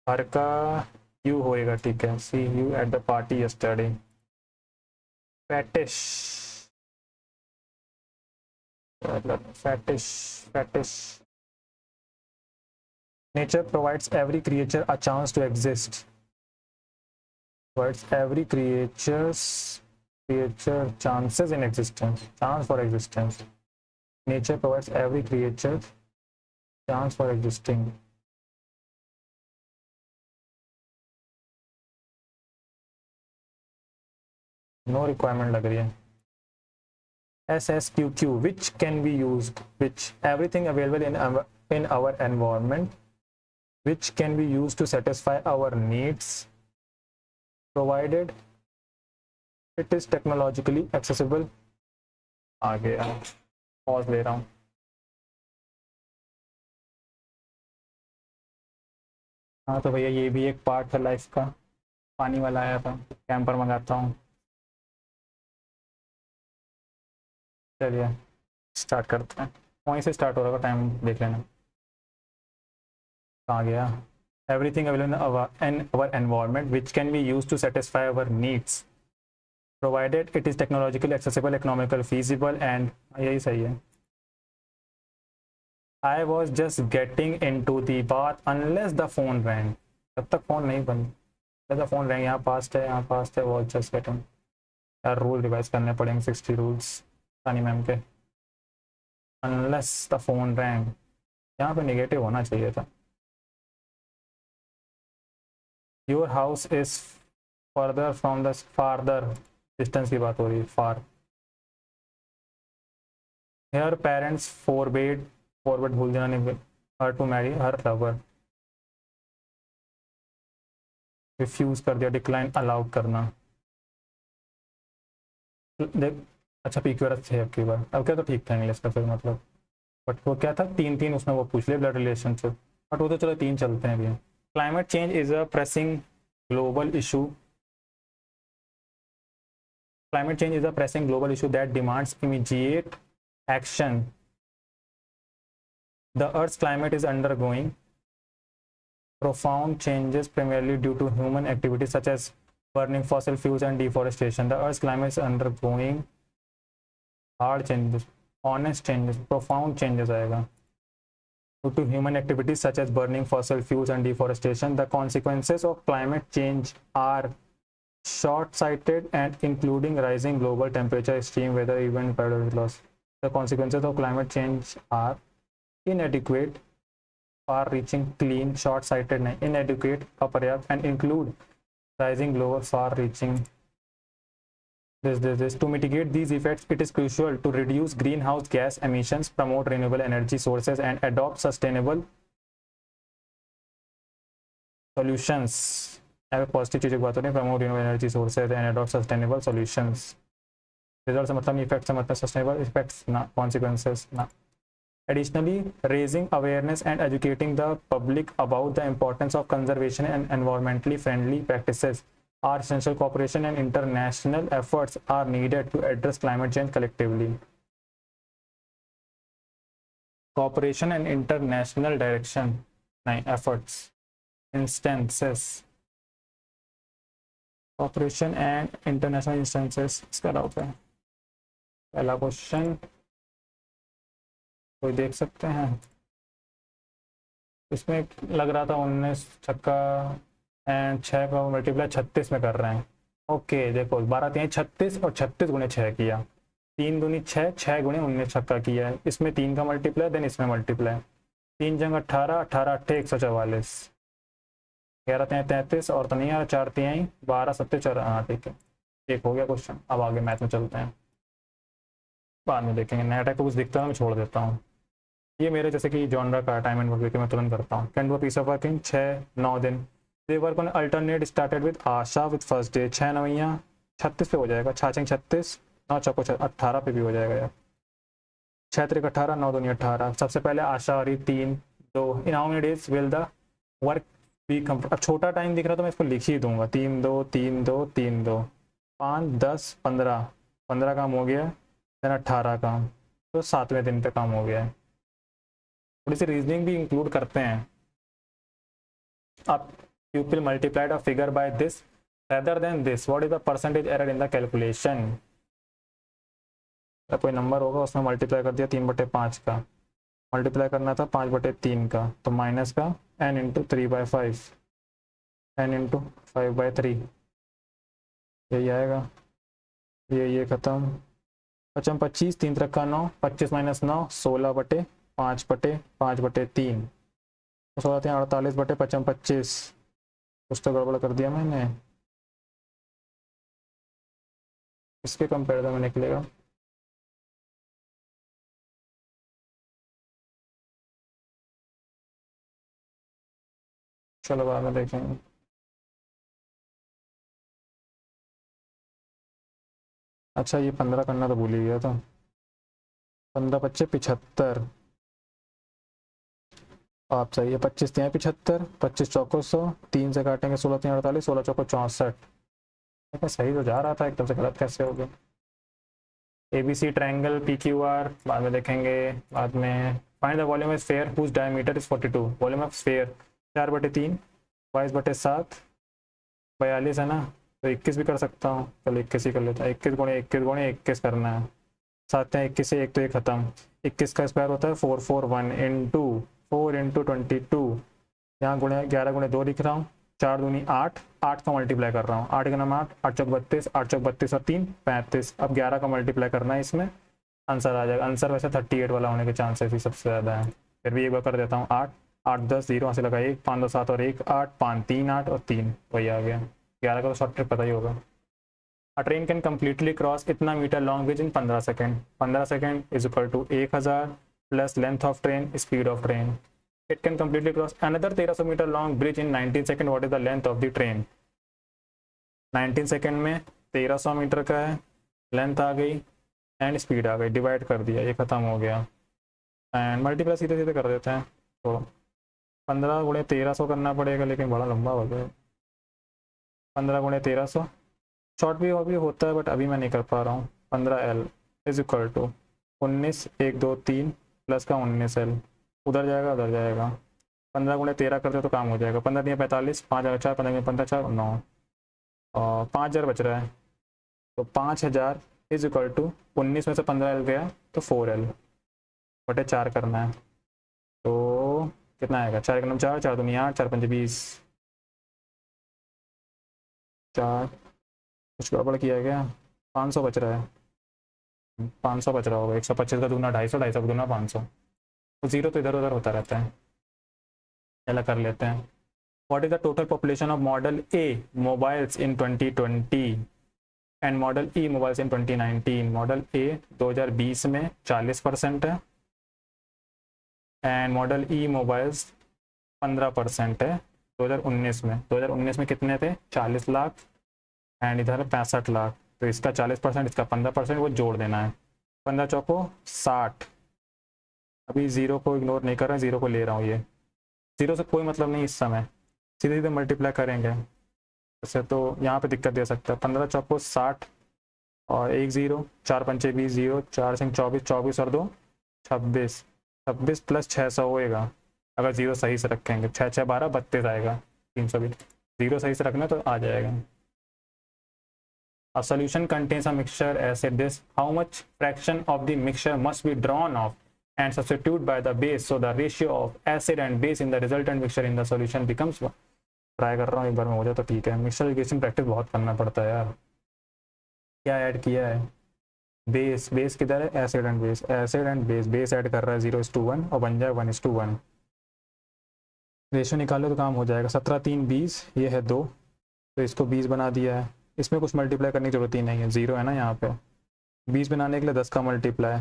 her का यू होएगा, ठीक है, see you at the party yesterday. Fetish, fetish. Nature provides every creature a chance to exist. Provides every creature chances in existence. Chance for existence. Nature provides every creature chance for existing. No requirement लग रही है. SSQQ, which can be used, which everything available in our environment, which can be used to satisfy our needs, provided it is technologically accessible. आ गया, पॉज ले रहा हूँ. हाँ तो भैया ये भी एक पार्ट है लाइफ का. पानी वाला आया था, कैंपर मंगाता हूँ. चलिए स्टार्ट करते हैं. वहीं से स्टार्ट हो रहा होगा, टाइम देख लेना. कहाँ गया? Everything available in our environment which can be used to satisfy our needs, provided it is technologically accessible, economical, feasible, and यही सही है. I was just getting into the bath unless the phone rang. तब तक फोन नहीं बंद. जब फोन रैंग, यहाँ पास्ट है, यहाँ पास्ट है. was just getting. यार रूल रिवाइज करने पड़ेंगे, 60 रूल्स सानी मैम के. unless the phone rang, यहाँ पे नेगेटिव होना चाहिए था. Your house is further from the farther distance की बात हो रही है. far. Her parents forbade भूल जाना नहीं, her to marry her lover. Refuse कर दिया, डिक्लाइन अलाउड करना. देख अच्छा PQRS थे आपकी बार. अब क्या तो ठीक था इंग्लिश का फिर मतलब. बट वो क्या था, तीन उसमें वो पूछ लिया ब्लड रिलेशनशिप. बट वो तो चलो तीन चलते हैं भी. Climate change is a pressing global issue. Climate change is a pressing global issue that demands immediate action. The Earth's climate is undergoing profound changes primarily due to human activities such as burning fossil fuels and deforestation. The Earth's climate is undergoing hard changes, honest changes, profound changes आएगा. Due to human activities such as burning fossil fuels and deforestation, the consequences of climate change are short-sighted and including rising global temperature, extreme weather event, biodiversity loss. The consequences of climate change are inadequate, far-reaching, clean, short-sighted, inadequate, अपर्याप्त, and include rising global far-reaching. This. To mitigate these effects, it is crucial to reduce greenhouse gas emissions, promote renewable energy sources, and adopt sustainable solutions. यहाँ पे पॉजिटिव चीज़ों की बात हो रही है. Promote renewable energy sources and adopt sustainable solutions. Result से मतलब इफेक्ट से मतलब सस्टेनेबल इफेक्ट्स ना, कॉन्सिक्वेंसेस ना. Additionally, raising awareness and educating the public about the importance of conservation and environmentally friendly practices are essential. Cooperation and international efforts are needed to address climate change collectively. Cooperation and international direction, efforts, instances. Cooperation and international instances. इसका डाउट है. पहला क्वेश्चन कोई देख सकते हैं. इसमें लग रहा था 19 छक्का एंड 6 का मल्टीप्लाई 36 में कर रहे हैं. ओके देखो 12 3 36 और 36 गुणे 6 किया. 3 दूनी 6, 6 गुणे 19 छक्का किया है. इसमें 3 का मल्टीप्लाई, देन इसमें मल्टीप्लाई. 3 जंग 18, 18 8 144, 11 3 33 और तो नहीं यार 4 3 12 7 4. हाँ ठीक है, एक हो गया क्वेश्चन. अब आगे मैथ में चलते हैं, बाद में देखेंगे. नया टाइप को कुछ दिखता है मैं छोड़ देता हूँ. ये मेरे जैसे कि जॉनरा का टाइम एंड वर्क मैं तुरंत करता हूँ. Can do a piece of work in 6-9 दिन. They work on alternate started with Asha with first day. 6 9 36 पे हो जाएगा. 6 36 9 चौको 18 पे भी हो जाएगा यार. 6 3 18 9 2 18. सबसे पहले आशा आ रही 3 2. In how many days will the work be complete. अब छोटा टाइम दिख रहा तो मैं इसको लिख ही दूंगा. 3 2 3 2 3 2 5 10 15 15 काम हो गया. देन 18 काम, तो 7वें दिन पे काम हो गया है. थोड़ी सी रीजनिंग भी इंक्लूड करते हैं. अब pupil multiplied a figure by this rather than this, what is the percentage error in the calculation? कोई नंबर होगा उसमें मल्टीप्लाई कर दिया 3/5 का, मल्टीप्लाई करना था 5/3 का, तो माइनस का n इंटू 3/5, n इंटू 5/3, यही आएगा। ये ख़त्म, 25, 3 3 9, 25 - 9 16/5/5/3, 16 3 48/25, कुछ तो गड़बड़ कर दिया मैंने, इसके कंपेरिजन में निकलेगा। चलो बाद में देखेंगे। अच्छा ये 15 करना तो भूल ही गया था। 15 × 5 = 75, आप सही है। 25 × 3 = 75, 25 चौको 100, 3 से काटेंगे 16 3 48, 16 चौको 64। लेकिन सही तो जा रहा था, एकदम से गलत कैसे हो गया। ABC ट्रायंगल PQR बाद में देखेंगे। बाद में find the volume of sphere whose diameter is 42, volume of sphere 4/3, 22/7, 42 है ना, तो 21 भी कर सकता हूँ। चलो 21 ही कर लेता हूँ। 21 × 21 × 21 करना है। 7 × 21 से 1 तो 1 खत्म। 21 का स्क्वायर होता है 441 इंटू 4 इंटू 22, यहाँ गुणे 11 × 2 लिख रहा हूँ, 4 दूनी 8, 8 का मल्टीप्लाई कर रहा हूँ, 8 का नाम 8, 8 चौक 32, 8 चौक 32 और 3 35। अब 11 का मल्टीप्लाई करना है, इसमें आंसर आ जाएगा। आंसर वैसे 38 वाला होने के चांसेस ही सबसे ज़्यादा है, फिर भी एक बार कर देता हूँ। 8 8 10 0 वहाँ से लगा 1, 5 2 7 और 1 8, 5 3 8 और 3, वही आ गया। 11 का तो शॉर्ट ट्रिक पता ही होगा। A train can completely cross इतना metre long bridge in 15 second. 15 second is equal to 1000 plus length of train, speed of train. It can completely cross another 1300 meter long bridge in 19 seconds. What is the length of the train? 19 second में 1300 मीटर का है, लेंथ आ गई एंड स्पीड आ गई, डिवाइड कर दिया, ये ख़त्म हो गया। एंड मल्टीप्लाई सीधे सीधे कर देते हैं, तो 15 × 1300 करना पड़ेगा, लेकिन बड़ा लंबा हो गया। 15 × 1300 शॉर्ट भी होता है, बट अभी मैं नहीं कर पा रहा हूँ। 15L is equal to 19 1 2 3 plus का 19L, उधर जाएगा उधर जाएगा। 15 × 13 करते तो काम हो जाएगा। 15 × 45, 5 × 4, 15 × 15 4 9, और 5000 बच रहा है, तो 5000 इज इक्वल टू 19 में से 15L गया तो 4L/4 करना है, तो कितना आएगा? 4 × 9 4, 4 दूनी 8, 4 × 5 20, 4 कुछ गड़बड़ किया गया। 500 बच रहा है, 500 बच रहा होगा। 125 का दूना 250, 250 का दूना 500, तो जीरो तो इधर उधर होता रहता है। चला कर लेते हैं। What is the total population of model A mobiles in 2020 and model E mobiles in 2019? Model A 2020 में 40% है एंड मॉडल ई मोबाइल्स 15% है 2019 में। 2019 में कितने थे? 40 लाख एंड इधर 65 लाख, तो इसका 40%, इसका 15%, वो जोड़ देना है। 15 चौको 60, अभी जीरो को इग्नोर नहीं कर रहा, जीरो को ले रहा हूँ। ये जीरो से कोई मतलब नहीं इस समय, सीधे सीधे मल्टीप्लाई करेंगे। वैसे तो यहाँ पे दिक्कत दे सकता है। 15 चौको 60 और 1 0, 4 5 20 0, 4 5 24, 24 और 2 26, 26 प्लस 600 होएगा अगर जीरो सही से रखेंगे। 6 6 12 32 आएगा, 320। जीरो सही से रखना तो आ जाएगा। A solution contains a mixture acid. This how much fraction of the mixture must be drawn off and substituted by the base, so the ratio of acid and base in the resultant mixture in the solution becomes 1. Try कर रहा हूँ, एक बार में हो जाए तो ठीक है। मिक्सचर एजुकेशन प्रैक्टिस बहुत करना पड़ता है यार। क्या ऐड किया है? बेस, बेस किधर है? Acid and base, acid and base, base add कर रहा है 0:1 और बन जाए 1:1। रेशियो निकालो तो काम हो जाएगा। 17 3 20, ये है 2, तो इसको 20 बना दिया है। इसमें कुछ मल्टीप्लाई करने की जरूरत ही नहीं है, जीरो है ना यहाँ पे। 20 बनाने के लिए 10 का मल्टीप्लाई,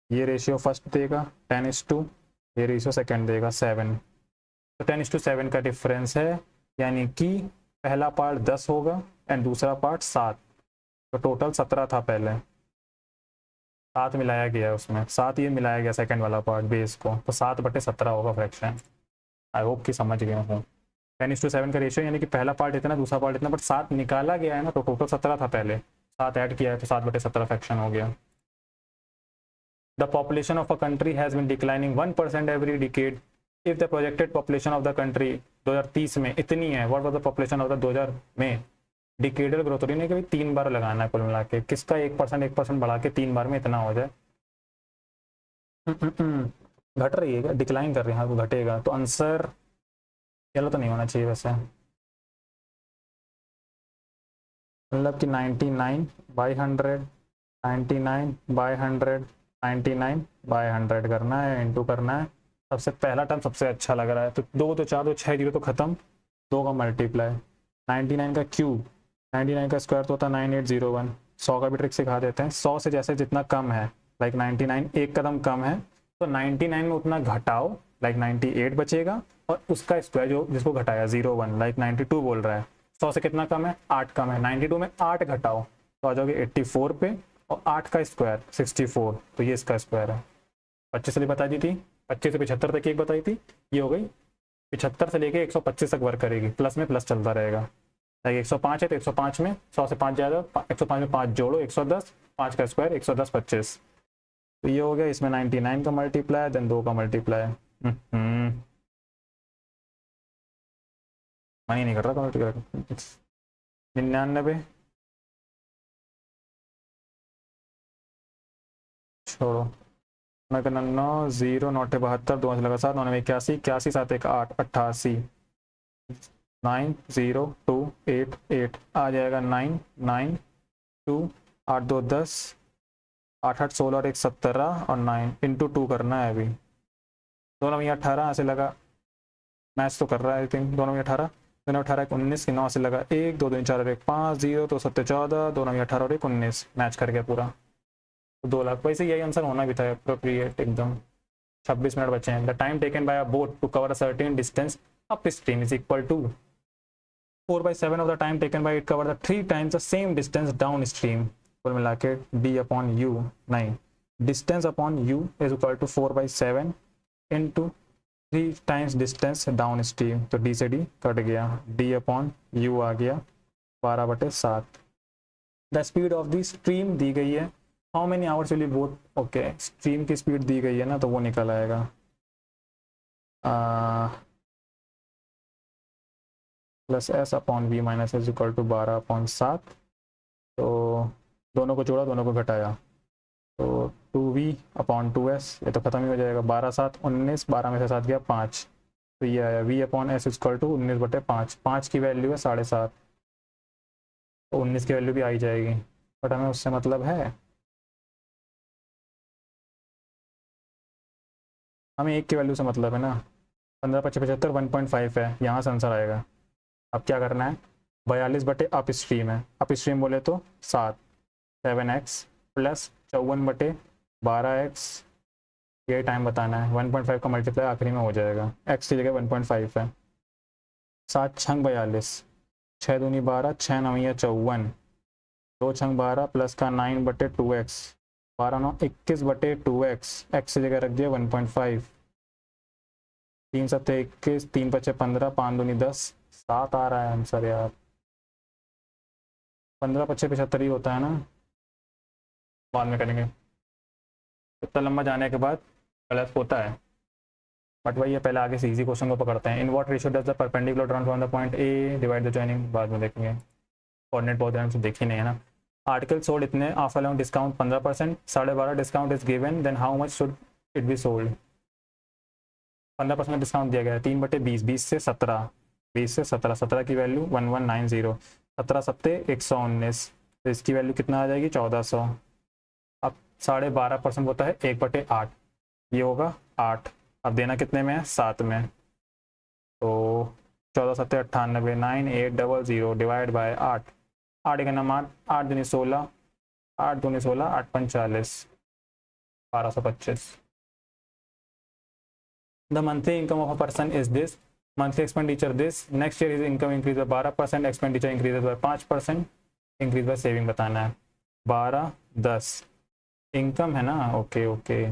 ये रेशियो फर्स्ट देगा 10:2, ये रेशियो सेकंड देगा 7, तो 10:7 का डिफरेंस है, यानी कि पहला पार्ट 10 होगा एंड दूसरा पार्ट 7, तो टोटल 17 था पहले, 7 मिलाया गया है उसमें, 7 ये मिलाया गया सेकंड वाला पार्ट बेस को, तो 7/17 होगा फ्रैक्शन। आई होप कि समझ गए हूँ। 10:7 का रेशियो, यानी कि पहला पार्ट इतना दूसरा पार्ट इतना, बट 7 निकाला गया है ना, तो टोटल 17 था पहले, 7 ऐड किया है तो 7/17 फ्रैक्शन हो गया। The population of a country has been declining 1% every decade if the projected population of the country 2030 में इतनी है। What was the population of the 2000 में डिकेडल ग्रोथ हो रही है कि भाई 3 बार लगाना है कुल मिला के, किसका 1% बढ़ा के 3 बार में इतना हो जाए। घट रही है क्या, डिक्लाइन कर रही है, हाँ वो घटेगा तो आंसर येलो तो नहीं होना चाहिए वैसे, मतलब कि 99/100, 99/100, 99/100 करना है, इंटू करना है। सबसे पहला टर्म सबसे अच्छा लग रहा है, तो 2 तो 4 तो 6 जीरो तो खत्म, 2 का मल्टीप्लाई, 99 का क्यूब, 99 का स्क्वायर तो होता है 9801। 100 का भी ट्रिक सिखा देते हैं, 100 से जैसे जितना कम है, लाइक 99 एक कदम कम है, तो 99 में उतना घटाओ, लाइक 98 बचेगा, और उसका स्क्वायर जो जिसको घटाया 01, लाइक 92 बोल रहा है, 100 से कितना कम है, 8 कम है, 92 में 8 घटाओ तो आ जाओगे 84 पे, और 8 का स्क्वायर 64, तो ये इसका स्क्वायर है। 25 से बता दी थी, 25 से 75 तक एक बताई थी, ये हो गई 75 से लेके 125 तक वर्क करेगी, प्लस में प्लस चलता रहेगा। लाइक 105 है तो 105 में 100 से 5 ज़्यादा, 105 में 5 जोड़ो 110, 5 का स्क्वायर 110 25, तो ये हो गया, इसमें 99 का मल्टीप्लाई, देन 2 का मल्टीप्लाई। मन ही नहीं कर रहा था। 99, छोड़ो, मैं करना 9 0 9 72 2 से लगा 7 9 81 81 7 1 8 88 90288 आ जाएगा 9 9 2 8 2 10 8 8 16 और 1 17 और 9 इंटू 2 करना है अभी, दोनों में 18 ऐसे लगा, मैच तो कर रहा है आई थिंक, दोनों में 18, दोनों 18 1 19 9 से लगा 1 2 2 4 और 1 5 0 तो 7 14, दोनों में 18 और 1 19, मैच कर गया पूरा, तो 2 लाख। वैसे यही आंसर होना भी था, अप्रोप्रिएट एकदम। 26 मिनट बचे हैं। The time taken by a boat to cover a certain distance upstream is equal to 4/7 of the time taken by it cover the 3 times the same distance downstream. कुल मिला के डी अपॉन यू, नहीं, distance upon U is equal to 4/7 into 3 times distance downstream, तो डी से डी कट गया, डी अपॉन यू आ गया 12/7। The speed of the stream दी गई है, how many hours will boat, okay stream की स्पीड दी गई है ना, तो वो निकल आएगा plus S upon V minus S equal to 12/7, तो दोनों को जोड़ा दोनों को घटाया, तो 2v/2s, ये तो खत्म ही हो जाएगा, 12/7 19, 12 में से 7 गया 5, तो ये आया v upon S equal to 19/5, 5 की वैल्यू है 7.5, तो 19 की वैल्यू भी आई जाएगी, बट हमें उससे मतलब है, हमें एक की वैल्यू से मतलब है ना। 15 25 75 1.5 है, यहाँ से आंसर आएगा। अब क्या करना है, 42 अप स्ट्रीम है, अप स्ट्रीम बोले तो 7x प्लस 54/12x, ये टाइम बताना है, 1.5 का मल्टीप्लाई आखिरी में हो जाएगा, x की जगह 1.5 है, 7 छंग 42, 6 दूनी 12, 6 9 54, 2 छंग 12 प्लस का 9/2x, 12 9 21/2x, x की जगह रख दिया 1.5, 3 7 21, 3 5 15, 5 दूनी 10, 7 आ रहा है आंसर यार, 15 5 75 ही होता है ना, बाद में करेंगे, इतना लंबा जाने के बाद गलत होता है, बट वही है, पहले आगे से इजी क्वेश्चन को पकड़ते हैं। In what ratio does the perpendicular run from the point A divide the joining, बाद में देखेंगे, कोऑर्डिनेट बहुत ध्यान से देखी नहीं है ना। आर्टिकल सोल्ड इतने, of allowing discount 15%, 12.5 discount is given, then how much should it be sold. 15% discount दिया गया है, 3/20, 20 से 17, 20 से 17, 17 की वैल्यू 1190, 17 सत्ते 119, तो इसकी वैल्यू कितना आ जाएगी 1400। अब 12.5% होता है 1/8, ये होगा 8, अब देना कितने में है 7 में, तो 14 सत्ते 98, 9800 डिवाइड बाय 8, 8 का नाम 8, 8 दूनी 16, 8 दूनी 16, 8 पंच 40, 1225। The monthly income of a person is this, monthly expenditure this, next year his income increase by 12%, expenditure increases by 5%, increase by saving बताना है, 12 10 इनकम है ना, ओके ओके,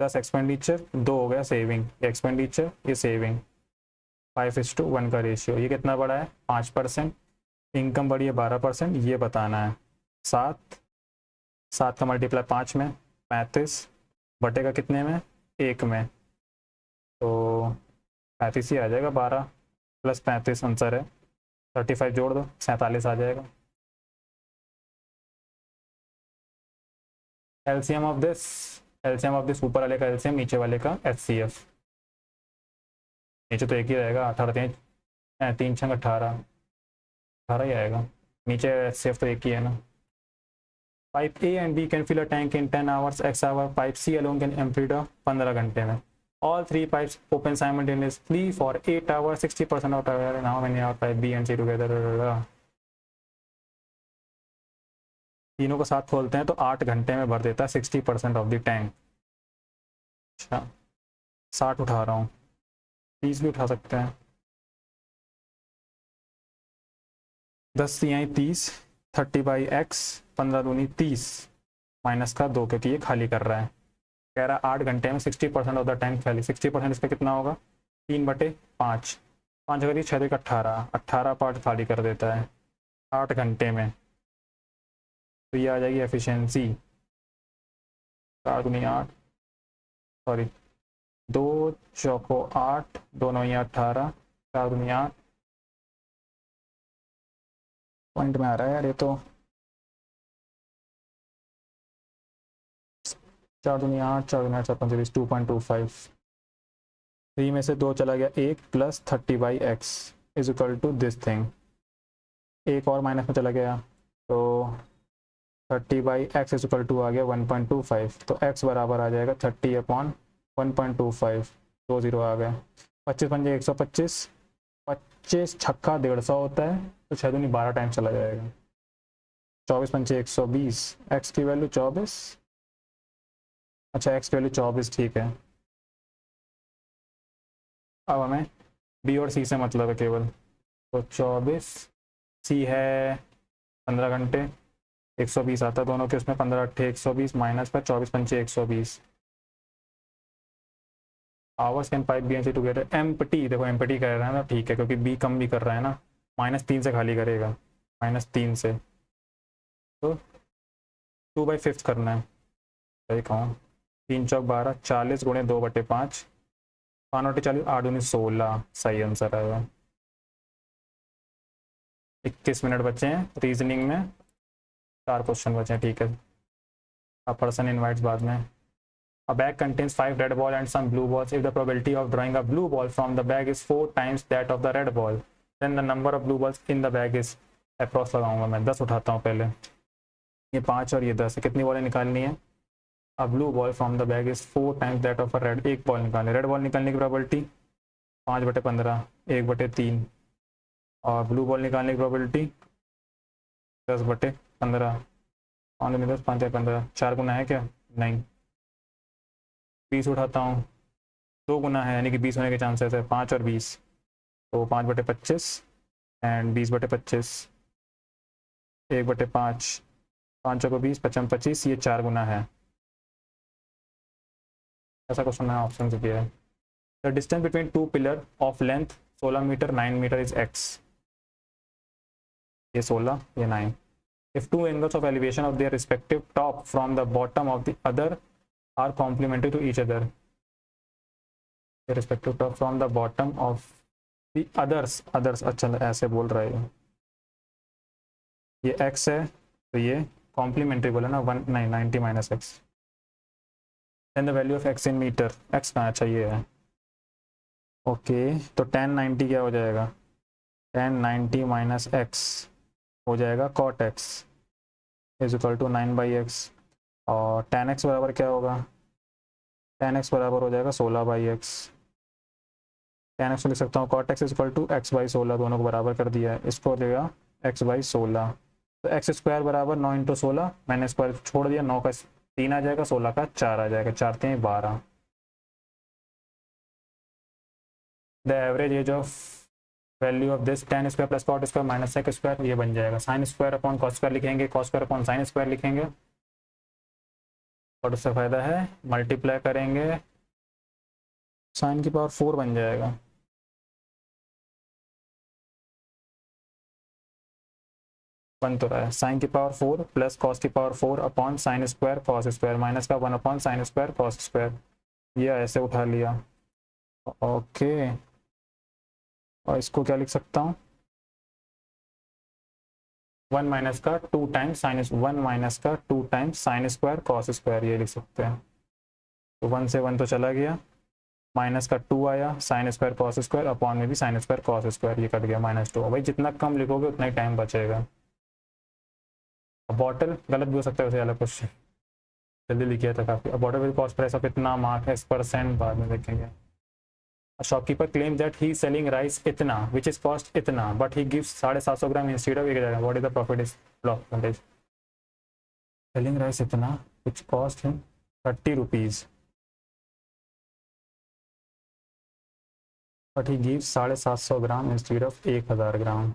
10 एक्सपेंडिचर, 2 हो गया सेविंग, एक्सपेंडिचर ये सेविंग, 5:1 का रेशियो, ये कितना बड़ा है 5%, इनकम बड़ी है 12%, ये बताना है। 7 का मल्टीप्लाई 5 में 35, बटेगा कितने में 1 में, तो 35 ही आ जाएगा, 12 + 35 आंसर है। 35 जोड़ दो, 47 आ जाएगा। LCM of this, LCM of this ऊपर वाले का एलसीएम, नीचे वाले का एचसीएफ। नीचे तो एक ही रहेगा, 18 3 3 छंग 18, 18 ही आएगा। नीचे एचसीएफ तो एक ही है ना। Pipe A and B can fill a tank in 10 hours x hour, pipe C alone can empty 15 घंटे में। All three pipes open simultaneously for 8 hours, 60% of time. Now when you have pipe B and C together, तीनों को साथ खोलते हैं तो 8 घंटे में भर देता है 60% ऑफ द टैंक। अच्छा 60 उठा रहा हूँ, 30 भी उठा सकते हैं। 10 यहाँ 30, 30/x, 15 दूनी 30, माइनस का 2 क्योंकि ये खाली कर रहा है। कह रहा है 8 घंटे में 60% ऑफ द टैंक खाली। 60% इसका कितना होगा, 3/5, 5 करिए 6 का 18, 18 पार्ट खाली कर देता है 8 घंटे में। तो ये आ जाएगी एफिशिएंसी 4 दूनी 8, सॉरी 2 चौको 8, 2 9 18, 4 दूनी 8। पॉइंट में आ रहा है यार ये तो। 4 दूनी 8, 4 दूनी 8, 4 5 2.25। 3 में से 2 चला गया, 1 plus 30/x is equal to this thing. एक और माइनस में चला गया तो 30/x इज इक्वल टू आ गया 1.25। तो x बराबर आ जाएगा 30/1.25। 2 0 आ गया। 25 पंजे 125, 25 छक्का 150 होता है तो 6 दूनी 12 टाइम चला जाएगा। 24 पंजे 120, x की वैल्यू 24, अच्छा x की वैल्यू 24 ठीक है। अब हमें b और c से मतलब है केवल, तो 24, c है 15 घंटे, 120 आता है दोनों के, उसमें 15 8 120 माइनस पर 24 पंचे 120। Hours can pipe B and C together empty, देखो एम्प्टी कर रहा है ना, ठीक है क्योंकि बी कम भी कर रहा है ना, -3 से खाली करेगा, -3 से। तो 2/5 करना है, सही कहूँ। 3 चौक 12, 40 गुणे 2/5, 5 40, 8 दूनी 16, सही आंसर आएगा। 21 मिनट बचे हैं रीजनिंग में, 4 क्वेश्चन बचे हैं, ठीक है। अब पर्सन इनवाइट्स बाद में। A bag contains 5 red balls and some blue balls. If the probability of drawing a blue ball from the bag is 4 times that of the red ball, then the number of blue balls in the bag is, approx लगाऊंगा मैं, 10 उठाता हूँ पहले। ये 5 और ये 10 है, कितनी बॉलें निकालनी है। A blue ball from the bag is 4 times that of a red, एक बॉल निकालनी। रेड बॉल निकालने की प्रोबेबिलिटी 5/15, 1/3, और ब्लू बॉल निकालने की प्रोबेबिलिटी 10/15, 5 में 10, 5 15, 4 गुना है क्या, नहीं। 20 उठाता हूँ, 2 गुना है यानी कि 20 होने के चांसेस है, 5 और 20, तो 5/25 एंड 20/25, 1/5, 5 को 20, 5 25, ये 4 गुना है। ऐसा क्वेश्चन मैंने ऑप्शन से किया है। The distance between 2 pillar of length 16 metre 9 metre is x, ये 16 ये 9। If 2 angles of elevation of their respective top from the bottom of the other are complementary to each other, respective top from the bottom of the others, others अच्छा ऐसे बोल रहा है, ये x है तो ये कॉम्प्लीमेंट्री बोला ना, 1 नहीं 90 - x। Then the value of x in metre, x कहाँ, अच्छा ये है, ओके। तो 10 90 क्या हो जाएगा, 10 90 - x हो जाएगा cot x is equal to 9/x, और tan x बराबर क्या होगा, tan x बराबर हो जाएगा 16/x। tan x को लिख सकता हूँ cot x is equal to x/16, दोनों को बराबर कर दिया है, इसको देगा x/16। तो x स्क्वायर बराबर 9 × 16, मैंने स्क्वायर छोड़ दिया, 9 का 3 आ जाएगा, 16 का 4 आ जाएगा, 4 3 12। The average age of value of this tan square plus cot square minus sec square, ये बन जाएगा sin square upon cos square लिखेंगे, cos square upon sin square लिखेंगे, और उससे फायदा है मल्टीप्लाई करेंगे, sin की पावर 4 बन जाएगा। बन तो रहा है, sin की पावर 4 प्लस cos की power 4 upon sin square cos square, minus का 1 upon sin square cos square, ये ऐसे उठा लिया, ओके। और इसको क्या लिख सकता हूँ, 1 माइनस का 2 टाइम्स साइन, 1 माइनस का 2 times sine square cos square, ये लिख सकते हैं। तो 1 से 1 तो चला गया, माइनस का 2 आया, sine square cos square, upon में भी साइन स्क्वायर कॉस स्क्वायर, ये कट गया -2। भाई जितना कम लिखोगे उतना ही टाइम बचेगा। बॉटल गलत भी हो सकता है वैसे वाला क्वेश्चन, जल्दी लिखिए था काफ़ी। Bottle with cost price of इतना, मार्क x%, बाद में देखेंगे। Shopkeeper claim that he selling rice इतना विच इज कॉस्ट इतना but he gives 750 gram instead of 1000। What is the profit is percentage? Selling rice इतना which cost him 30 rupees but he gives 750 gram instead of 1000 gram.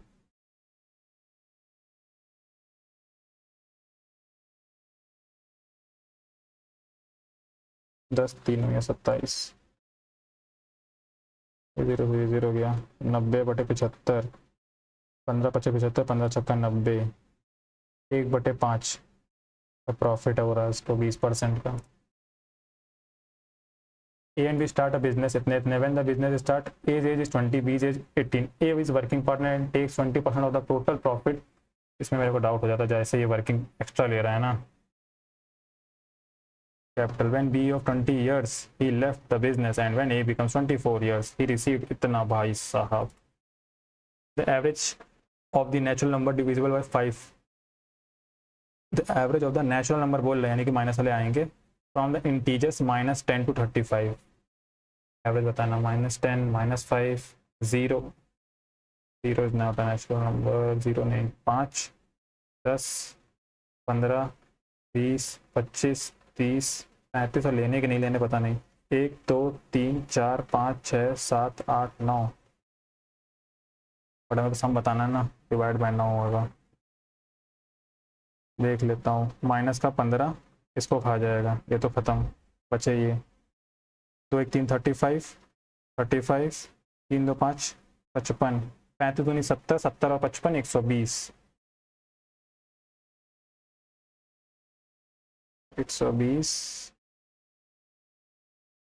दस 3 या 27, 0 गया, 90/75, 15/75, 15×6 90, 1/5 का प्रॉफिट हो रहा है उसको 20% का। A and B start a business इतने इतने, when the business start A's age is 20, B's age 18, A is working partner and takes 20% of the total profit। इसमें मेरे को डाउट हो जाता है, जैसे ये वर्किंग एक्स्ट्रा ले रहा है ना। Capital when B of 20 years he left the business and when A becomes 24 years he received इतना। भाई साहब, the average of the natural number divisible by 5, the average of the natural number बोल रहे हैं, यानी कि माइनस वाले आएंगे, from the integers -10 to 35। Average बताना, -10, -5, 0, 0 is not a natural number, 0 नहीं, 5, 10, 15, 20, 25, 30, 35 और लेने के नहीं लेने पता नहीं। 1 2 3 4 5 6 7 8 9, बट हमें तो सम बताना है ना, डिवाइड बाय 9 होगा। देख लेता हूँ, माइनस का 15 इसको खा जाएगा, ये तो ख़त्म, बचे ये 2 1 3 35, 35, 3 2 5 55, 35 दूनी 70, 70 और 55 120, 120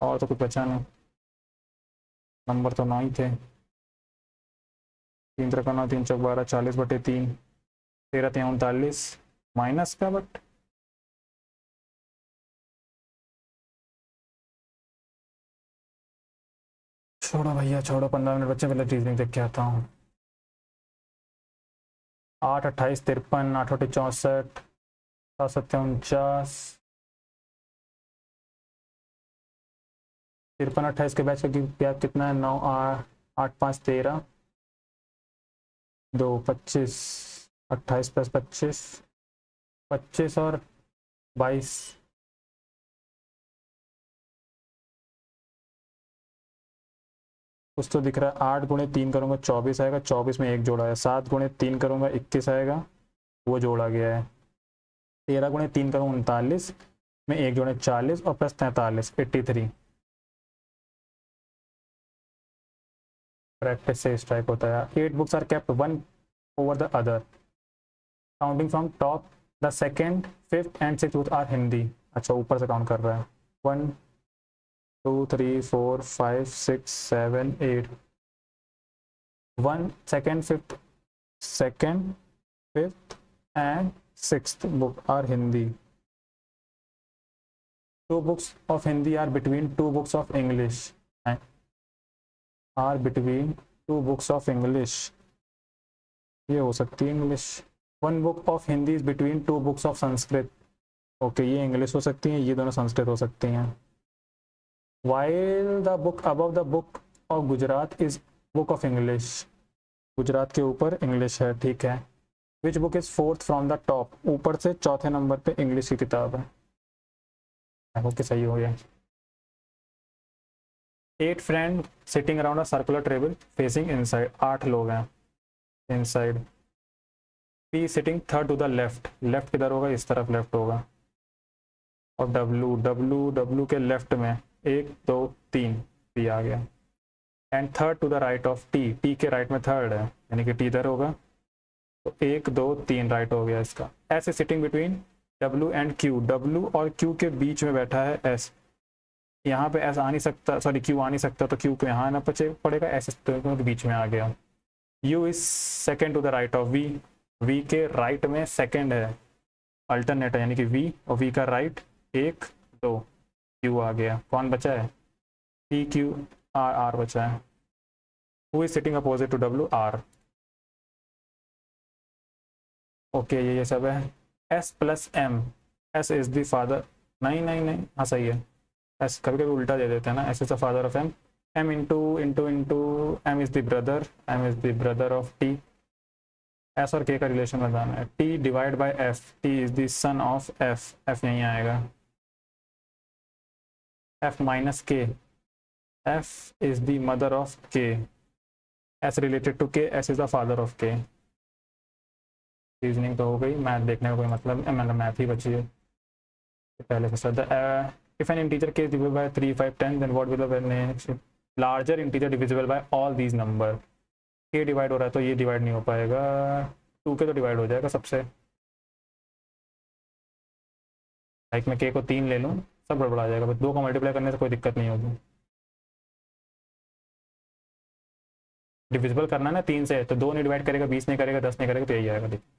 और तो कुछ बचा नहीं, नंबर तो 9 ही थे। 3 3 9, 3 4 12, 40/3, 13 3 39 माइनस का, बट छोड़ो भैया छोड़ो, 15 मिनट बच्चे, पहले रीजनिंग देख के आता हूँ। 8 28 53, 8 8 64, 7 7 49, 53 28 के बैच का गैप कितना है? 9 8 8 5 13, 2 25, 28 + 25, 25 और 22, कुछ तो दिख रहा है। 8 × 3 करूँगा 24 आएगा, 24 में 1 जोड़ा है। 7 × 3 करूँगा 21 आएगा, वो जोड़ा गया है। 13 × 3 करूँगा 39 में 1 जोड़े 40 और प्लस 43 83। प्रैक्टिस से स्ट्राइक होता है। 8 books are kept one over the other counting from top, the second 5th and 6th are Hindi. अच्छा, ऊपर से काउंट कर रहा है। 1 2 3 4 5 6 7 8, 1 2nd 5th, 2nd 5th and 6th book are Hindi. 2 books of Hindi are between 2 books of English. Are between 2 books of English. ये हो सकती है English. 1 book of Hindi is between 2 books of Sanskrit. Okay, ये इंग्लिश हो सकती हैं, ये दोनों संस्कृत हो सकती हैं। While the book above the book of Gujarat is book of English. Gujarat के ऊपर इंग्लिश है, ठीक है। Which book is 4th from the top? ऊपर से 4थे नंबर पे इंग्लिश की किताब है। आई होप कि सही हो गया। 8 friends sitting around a circular table facing inside. 8 लोग हैं inside. P sitting third to the left. Left किधर होगा? इस तरफ लेफ्ट होगा। और W के लेफ्ट में 1 2 3 P आ गया। And third to the right of T के राइट में थर्ड है, यानी कि T इधर होगा, तो 1 2 3 राइट हो गया इसका। S sitting between W and Q। W और Q के बीच में बैठा है S। यहाँ पे S आ नहीं सकता, सॉरी Q आ नहीं सकता, तो Q को यहाँ आना पड़ेगा, S के बीच में आ गया। U is second to the right of V। V के राइट में सेकंड है, अल्टरनेट है, यानी कि वी और वी का राइट 1 2, क्यू आ गया, कौन बचा है पी क्यू आर, आर बचा है, who is sitting opposite to W, R. Okay ये सब है। S plus M, S is the father, नहीं नहीं नहीं, हाँ सही है, एस कभी कभी उल्टा दे देते हैं ना, S is the father of M, M into into into M is the brother, M is the brother of T. S और के का रिलेशन बताना है, T divide by F, T is the son of F, F यहीं आएगा, F minus K, F is the mother of K, S related to K, S is the father of K. Reasoning तो हो गई, मैथ देखने का कोई मतलब, मतलब मैथ ही बची है पहले से। If N integer k is divisible by 3 5 10 then what will the next larger integer divisible by all these number। k divide हो रहा है तो ये डिवाइड नहीं हो पाएगा, 2 के तो डिवाइड हो जाएगा सबसे, लाइक मैं k को 3 ले लूँ सब गड़बड़ा जाएगा, बस 2 का मल्टीप्लाई करने से कोई दिक्कत नहीं होगी। डिविजिबल करना है ना 3 से, तो 2 नहीं डिवाइड करेगा, 20 नहीं करेगा, 10 नहीं करेगा, तो यही आएगा। देखिए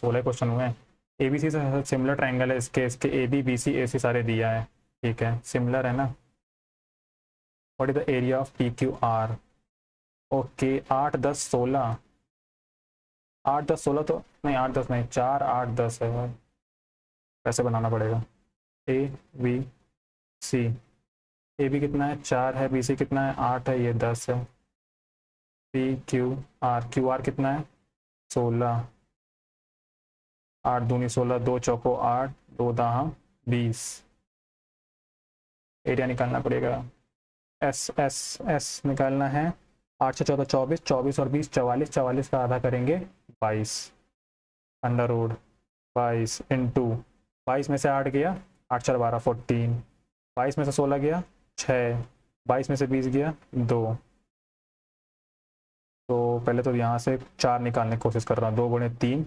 16 क्वेश्चन हुए हैं। ए बी सी से सिमिलर ट्राइंगल है, इसके ए बी बी सी ए सी सारे दिया है, ठीक है सिमिलर है ना। What is the area of P Q R, okay 8 10 16, 8 10 16 तो नहीं, 8 10 नहीं, 4 8 10 है, कैसे बनाना पड़ेगा, A B C, A B कितना है 4 है, बी सी कितना है 8 है, ये 10 है, पी क्यू आर कितना है 16, 8 दूनी 16, 2 चौको 8, 2 दहा 20, एरिया निकालना पड़ेगा, एस एस एस निकालना है, 8 से 14 24, 24 और 20 44, 44 का आधा करेंगे 22, अंडर रूड 22 इंटू 22 में से 8 गया, 8 4 12 14, 22 में से 16 गया 6, 22 में से 20 गया 2, तो पहले तो यहाँ से 4 निकालने की कोशिश कर रहा हूँ, 2 गुणे 3,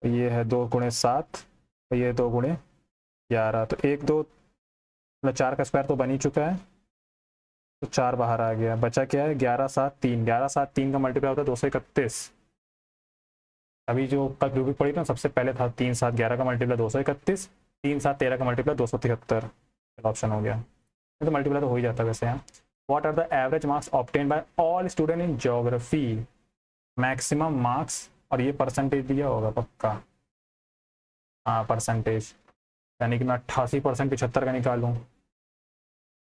ये है 2 गुणे 7, ये 2 गुणे 11, तो 1 2 मतलब 4 का स्क्वायर तो बन ही चुका है, तो 4 बाहर आ गया, बचा क्या है 11 7 3, 11 7 3 का मल्टीप्लाई होता है 231। अभी जो कल जो भी पढ़ी ना सबसे पहले था 3 7 11 का मल्टीप्लाई 231, 3 7 13 का मल्टीप्लाई 273, ऑप्शन हो गया, तो मल्टीप्लाई तो हो ही जाता है वैसे यहाँ। What are the average marks obtain by all student in geography, maximum marks, और ये परसेंटेज दिया होगा पक्का, हाँ परसेंटेज, यानी कि मैं 88% 75 का निकालूँ,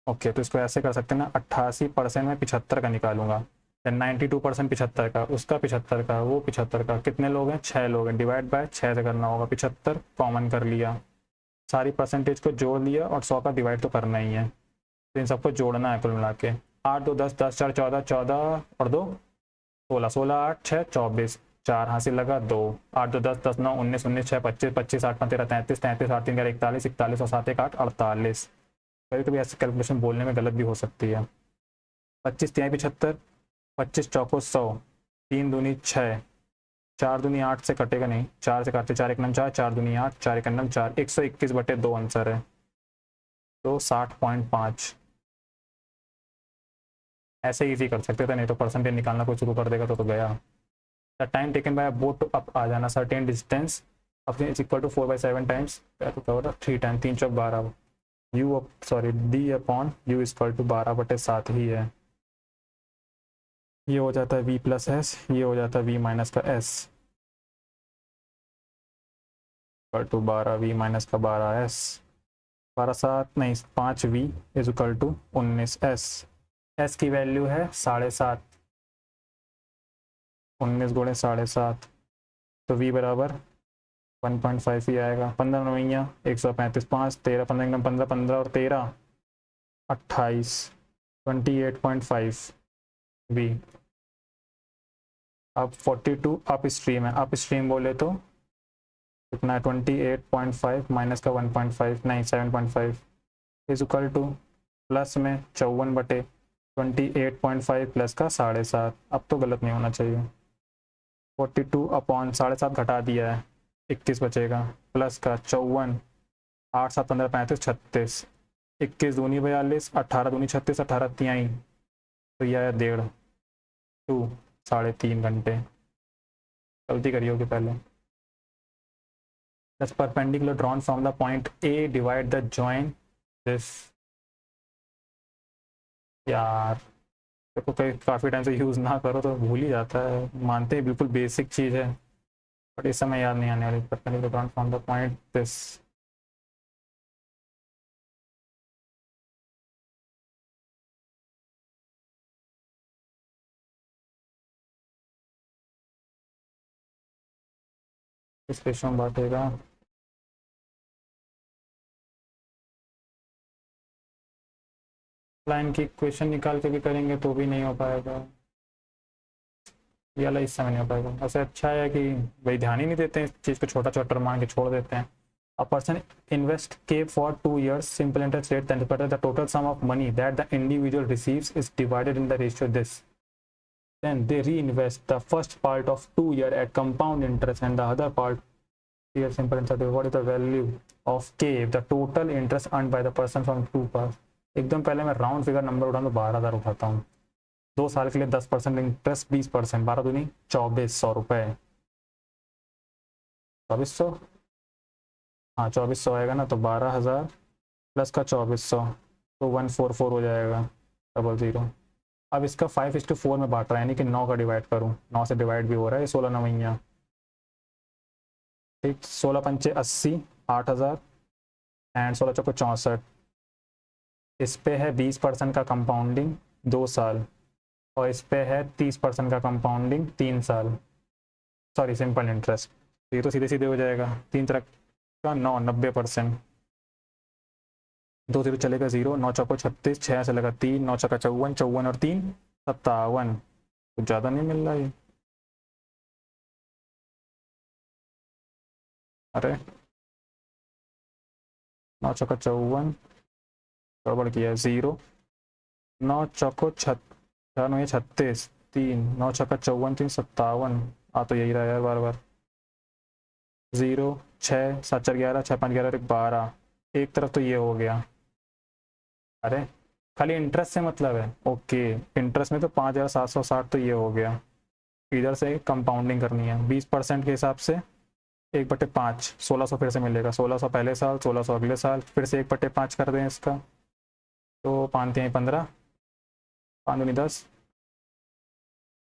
ओके तो इसको ऐसे कर सकते हैं ना, 88% में 75 का निकालूंगा, 92% 75 का, उसका 75 का, वो 75 का, कितने लोग हैं 6 लोग हैं, डिवाइड बाय 6 से करना होगा, 75 कॉमन कर लिया, सारी परसेंटेज को जोड़ लिया और 100 का डिवाइड तो करना ही है, तो इन सबको जोड़ना है कुल मिला के, 8 2 10 10 4 14 14 और 2 16, 16 8 6 24, 4 हासिल लगा 2, 8 2 10 10 9 19 19 6 25 25 8 5 13 33 33 8 3 41 41 और 7 1 8 48, कभी कभी ऐसे कैलकुलेशन बोलने में गलत भी हो सकती है, 25 3 75, 25 चौको 100, 3 दूनी 6, 4 दूनी 8 से कटेगा नहीं, 4 से काटते 4 1 9 4, 4 दूनी 8, 4 1 9 4, 121/2 आंसर है, तो 60.5, ऐसे इजी कर सकते थे, नहीं तो परसेंटेज निकालना कोई शुरू कर देगा तो गया। The time taken by boat to up आ जाना, सर्टेन डिस्टेंस अब is equal to 4/7 times, 3 time 3 चौक 12, u sorry d upon u equal to 12/7 ही है, ये हो जाता है v प्लस एस, ये हो जाता है v माइनस का s, equal to 12 v minus का 12s, 12 7 नहीं 5v is equal to 19s, s की वैल्यू है 7.5, 19 गुणे 7.5, तो v बराबर 1.5 ही आएगा, 15 नवैया 135, 5 13 15 15 15 और 13 28, 28.5 v। अब 42 अप स्ट्रीम है, अप स्ट्रीम बोले तो कितना है 28.5 माइनस का 1.5 नहीं 7.5 इज इक्वल टू प्लस में 54/28.5 प्लस का 7.5, अब तो गलत नहीं होना चाहिए, 42 अपॉन 7.5 घटा दिया है 21 बचेगा, प्लस का 54, 8 7 15 35 36, 21 दूनी 42, 18 दूनी 36, 18 तिहाई, तो यह है 1.5, 2 3.5 घंटे। गलती करी होगी पहले। That's perpendicular drawn from the point A divide the join this। यार देखो कई काफ़ी टाइम से यूज़ ना करो तो भूल ही जाता है, मानते हैं बिल्कुल बेसिक चीज़ है बट इस समय याद नहीं आने वाली। perpendicular drawn from the point this। इस रेशो में बांटेगा। लाइन की इक्वेशन निकाल के भी करेंगे तो भी नहीं हो पाएगा, ये वाला इस समय नहीं हो पाएगा। ऐसे अच्छा है कि भाई ध्यान ही नहीं देते हैं इस चीज़ को, छोटा छोटा मान के छोड़ देते हैं। अ पर्सन इन्वेस्ट के for 2 years simple interest rate 10%, the total sum of money that the individual receives is divided in the ratio this, then they reinvest the first part of 2 year at compound interest and the other part year simple interest। what is the value of k the total interest earned by the person from 2 parts। एकदम पहले मैं राउंड फिगर नंबर उठाऊँ तो 12,000 उठाता हूँ। 2 साल के लिए 10% इंटरेस्ट 20%, 12 दूनी 2400 रुपये। 2400, हाँ 2400 आएगा ना, तो 12,000 प्लस का 2400 तो 144 हो जाएगा 00। अब इसका 5:4 में बांट रहा है, यानी कि 9 का डिवाइड करूँ, 9 से डिवाइड भी हो रहा है, 16 नवैया ठीक, 16 पंचे 80, 8,000 एंड 16 चौको 64। इस पे है 20% का कंपाउंडिंग 2 साल, और इस पे है 30% का कंपाउंडिंग 3 साल, सॉरी सिंपल इंटरेस्ट। तो ये तो सीधे सीधे हो जाएगा, 3 तरह का 9, 90%। 2 0 चलेगा 0, 9 चौको 36, 6 से लगा 3, 9 चौका 54, 54 और 3 57। कुछ ज़्यादा नहीं मिल रहा है। अरे 9 चौका 54, गड़बड़ किया है 0, 9 चौको 36, 3, 9 छक्का 54, 3 57। आ तो यही रहा यार बार बार। 0, 6, 7 4 11, 6 5 11 12, एक तरफ तो ये हो गया। अरे खाली इंटरेस्ट से मतलब है, ओके इंटरेस्ट में तो 5,760 तो ये हो गया। इधर से कंपाउंडिंग करनी है 20% के हिसाब से, 1/5 1600 फिर से मिलेगा, 1600 पहले साल, 1600 अगले साल, फिर से 1/5 कर दें इसका, तो 5 3 15, 5 दूनी 10,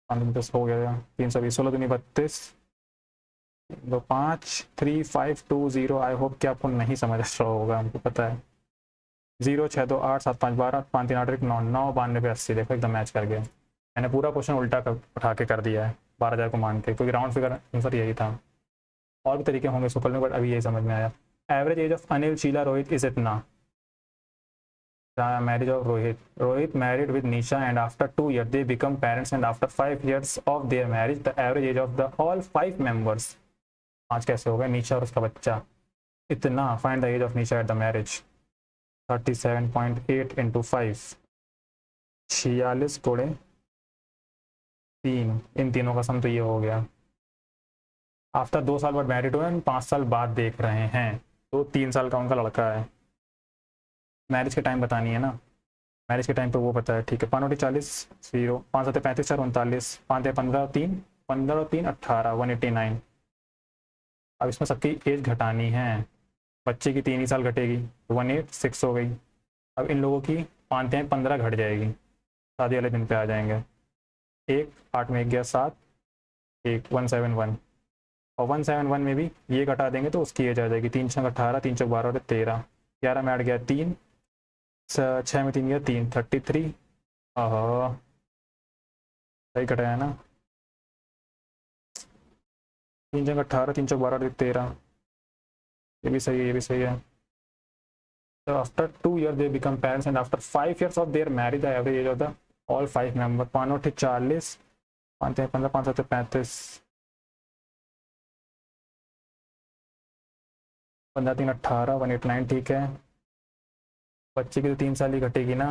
5 दूनी 10 हो गया, 320, 16 दूनी 32, 5 3 5 2 0। आई होप कि आपको नहीं समझ रहा होगा, हमको पता है। 0 6 2 8 7 5 12, 5 3 8 1 9, 9 92 80, देखो एकदम मैच कर गया। मैंने पूरा क्वेश्चन उल्टा उठा के कर दिया है 12,000 को मान के, क्योंकि राउंड फिगर आंसर यही था। और भी तरीके होंगे सुपल में, बट अभी यही समझ में आया। Average age of Anil Sheela Rohit is इतना। Marriage of Rohit married with Nisha, and after 2 years they become parents, and after 5 years of their marriage the average age of the all 5 members, 5 कैसे हो गए, निशा और उसका बच्चा इतना। Find the age of Nisha at the marriage. 37.8 into 5, 46 कोड़े 3, इन तीनों का सम तो ये हो गया। आफ्टर 2 साल बाद मैरिड हुए, 5 साल बाद देख रहे हैं, तो 3 साल का उनका लड़का है। मैरिज के टाइम बतानी है ना, मैरिज के टाइम पे वो पता है, ठीक है। 5 40 0, 5 7 35 4 39, 5 15 3, 15 3 18, 189। अब इसमें सबकी एज घटानी है, बच्चे की 3 ही साल घटेगी, 186 हो गई। अब इन लोगों की 5 15 घट जाएगी, शादी वाले दिन पे आ जाएंगे। 1 8 में 1 गया 7, 1 171, और 171 में भी ये घटा देंगे तो उसकी एज आ जाएगी। 3 6 18, 3 4 12 और 13, 11 में 8 गया 3, 6 में 3 गया 3, 33। हाँ सही घटाया ना, 3 6 18, 3 4 12 और 13, ये भी सही है, ये भी सही है। So after 2 years they become parents, and after 5 years of their marriage the average age of the all 5 members, 5 8 40, 5 15, 5 7 35, 15 3 18, 189, ठीक है। बच्चे की तो 3 साल ही घटेगी ना,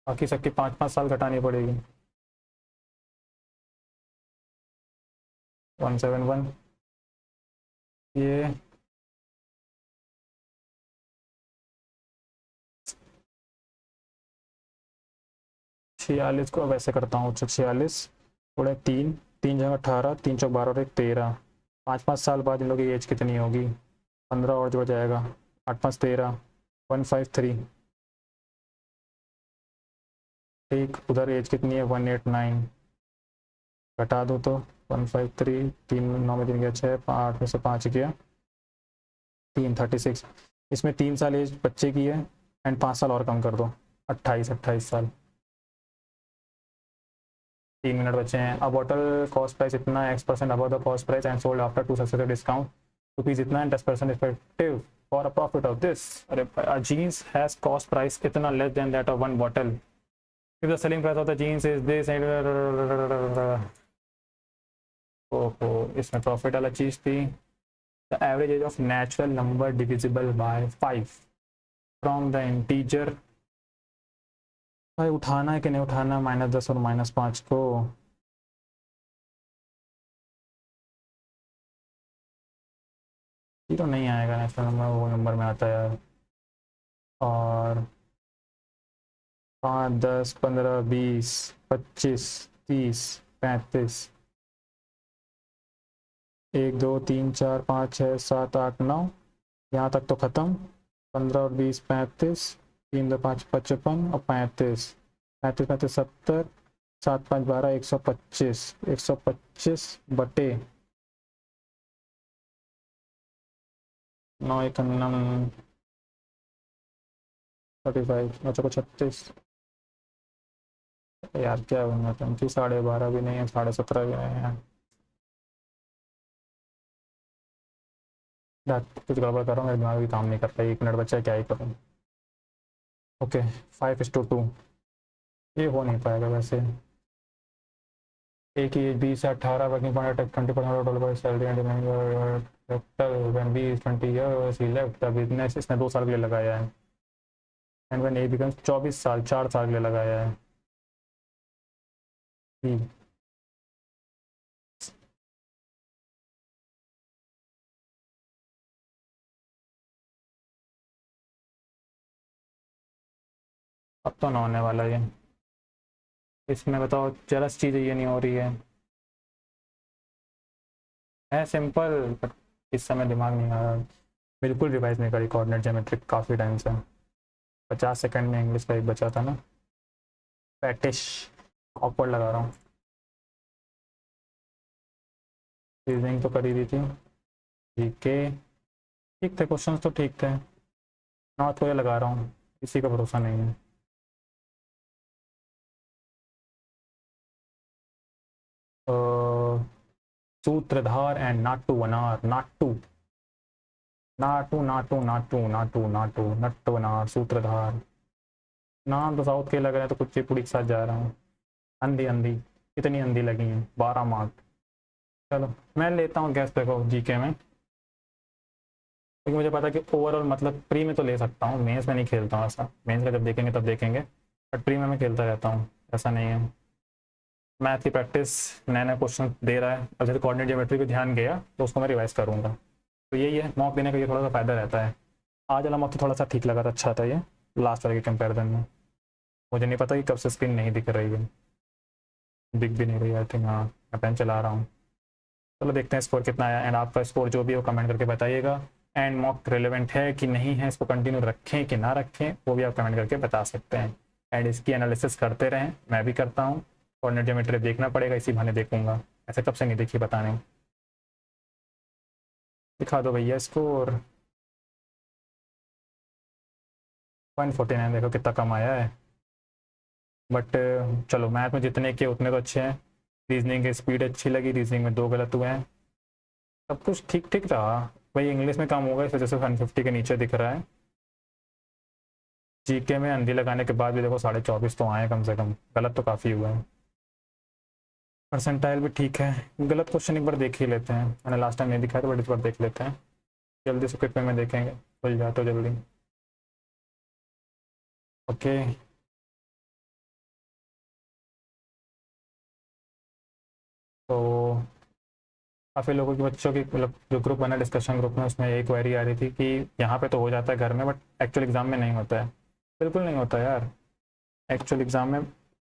बाकी सबकी 5 5 साल घटानी पड़ेगी। 171, ये 46 को वैसे करता हूँ, 46 थोड़े 3, 3 जगह 18, 3 चौक 12 और 1 13, 5-5 साल बाद इन लोगों की एज कितनी होगी, 15 और जुड़ जाएगा, 8-5 13, 153। ठीक, उधर एज कितनी है 189, घटा दो तो 153, 3 9 में 3 गया 6, 8 में से 5 गया 3, 36। इसमें 3 साल एज बच्चे की है एंड 5 साल और कम कर दो, 28 साल। 3 मिनट बचे हैं। अ बॉटल कॉस्ट प्राइस इतना X% above the cost price and sold after 2 successive discount rupees इतना and 10% effective for a profit of this. अरे जीन्स हैज कॉस्ट प्राइस इतना less than that of 1 bottle if the selling price of the jeans is this. ओहो, इसमें प्रॉफिट वाला चीज थी। The average age of natural number divisible by 5 from the integer. भाई उठाना है कि नहीं उठाना -10 और -5 को? जीरो नहीं आएगा नेचुरल नंबर, वो नंबर में आता है यार। और 5 10 15 20 25 30 35, 1 2 3 4 5 6 7 8 9, यहाँ तक तो ख़त्म। 15 और 20 35, 3 2 5 55 और 35 35 35 70, 7 5 12 125, 125 बटे 9 1 9 35, बच्चों को 36। यार क्या होगा, 35 12.5 भी नहीं है, 17.5 भी नहीं है यार। कुछ गड़बड़ कर रहा हूँ, मेरे दिमाग भी काम नहीं करता। 1 मिनट बचा है, क्या ही करूँ। ओके 5:2, ये हो नहीं पाएगा वैसे। एक ही 20 से 18 working point 20% salary and when B 20 years he left the business. इसने 2 साल के लिए लगाया है एंड व्हेन ए बिकम्स 24 साल, 4 साल के लिए लगाया है। अब तो ना होने वाला ये। इसमें बताओ जरा चीज़ ये नहीं हो रही है सिंपल, बट इस समय दिमाग नहीं आ रहा। बिल्कुल रिवाइज नहीं करी कोऑर्डिनेट ज्योमेट्रिक काफ़ी टाइम से। 50 सेकंड में इंग्लिश का एक बचा था ना। पैटिश ऑकवर्ड लगा रहा हूँ। रीजनिंग तो करी दी थी, ठीक है, ठीक थे क्वेश्चंस तो ठीक थे। नॉट को ये लगा रहा हूँ, किसी का भरोसा नहीं है। सूत्रधार एंड नाटू वनार, नाटू नाटू नाटू नाटू नाटू नाटू नट्टू वनार सूत्रधार। नाम तो साउथ के लग रहे हैं, तो कुछ चिपुड़ी के साथ जा रहा हूँ। अंधी अंधी, कितनी अंधी लगी हैं, 12 मार्क। चलो मैं लेता हूँ गैस, देखो जीके में, क्योंकि मुझे पता है कि ओवरऑल मतलब प्री में तो ले सकता हूँ, मेंस में नहीं खेलता हूँ ऐसा। मेंस का जब देखेंगे तब देखेंगे, बट प्री में मैं खेलता रहता हूँ, ऐसा नहीं है। मैथ की प्रैक्टिस, नए नए क्वेश्चन दे रहा है। अब जैसे कोऑर्डिनेट ज्योमेट्री पे ध्यान गया तो उसको मैं रिवाइज करूँगा। तो यही है, मॉक देने का ये थोड़ा सा फ़ायदा रहता है। आज वाला मॉक तो थोड़ा सा ठीक लगा था, अच्छा था ये लास्ट वाले के कंपेरिजन में। मुझे नहीं पता कि कब से स्क्रीन नहीं दिख रही है, दिख भी नहीं रही आई थिंक। हाँ मैं पेन चला रहा हूँ। चलो देखते हैं स्कोर कितना आया, एंड आपका स्कोर जो भी हो कमेंट करके बताइएगा। एंड मॉक रिलेवेंट है कि नहीं है, इसको कंटिन्यू रखें कि ना रखें, वो भी आप कमेंट करके बता सकते हैं। एंड इसकी एनालिसिस करते रहें, मैं भी करता हूँ। कोऑर्डिनेट ज्योमेट्री देखना पड़ेगा, इसी बहाने देखूंगा, ऐसे कब से नहीं देखी बताने। दिखा दो भैया स्कोर। 149, देखो कितना कम आया है। बट चलो मैथ में जितने के उतने तो अच्छे हैं। रीजनिंग की स्पीड अच्छी लगी, रीजनिंग में 2 गलत हुए हैं, सब कुछ ठीक ठीक रहा। भाई इंग्लिश में कम होगा, इस वजह से 150 के नीचे दिख रहा है। जीके में अंधी लगाने के बाद भी देखो 24.5 तो आए कम से कम, गलत तो काफ़ी हुआ है। परसेंटाइल भी ठीक है। गलत क्वेश्चन एक बार देख ही लेते हैं, मैंने लास्ट टाइम नहीं दिखाया था, बट इस बार देख लेते हैं। जल्दी से क्विक में देखेंगे, खुल जाए तो जल्दी। ओके तो काफ़ी लोगों के बच्चों की मतलब जो ग्रुप बना डिस्कशन ग्रुप में, उसमें यही क्वेरी आ रही थी कि यहाँ पे तो हो जाता है घर में, बट एक्चुअल एग्ज़ाम में नहीं होता है। बिल्कुल नहीं होता यार, एक्चुअल एग्ज़ाम में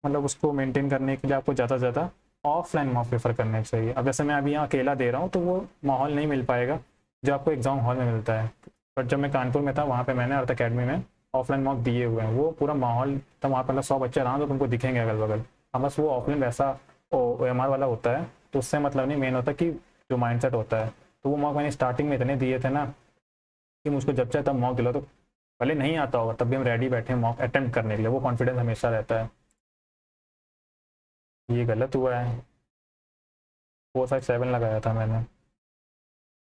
मतलब उसको मेंटेन करने के लिए आपको ज़्यादा से ज़्यादा ऑफलाइन मॉक प्रेफर करने चाहिए। अब जैसे मैं अभी यहाँ अकेला दे रहा हूँ तो वो माहौल नहीं मिल पाएगा जो आपको एग्ज़ाम हॉल में मिलता है। बट जब मैं कानपुर में था वहाँ पे मैंने अर्थ अकेडमी में ऑफलाइन मॉक दिए हुए हैं, वो पूरा माहौल तब वहाँ पर मतलब 100 बच्चे रहा तो तुमको दिखेंगे अगल बगल। अब बस वो ऑफलाइन वैसा OMR वाला होता है तो उससे मतलब नहीं, मेन होता है कि जो माइंडसेट होता है। तो वो मॉक मैंने स्टार्टिंग में इतने दिए थे ना कि मुझको जब चाहे तब मॉक दिला, तो भले नहीं आता होगा तब भी हम रेडी बैठे हैं मॉक अटेम्प्ट करने के लिए, वो कॉन्फिडेंस हमेशा रहता है। ये गलत हुआ है, 457 लगाया था मैंने।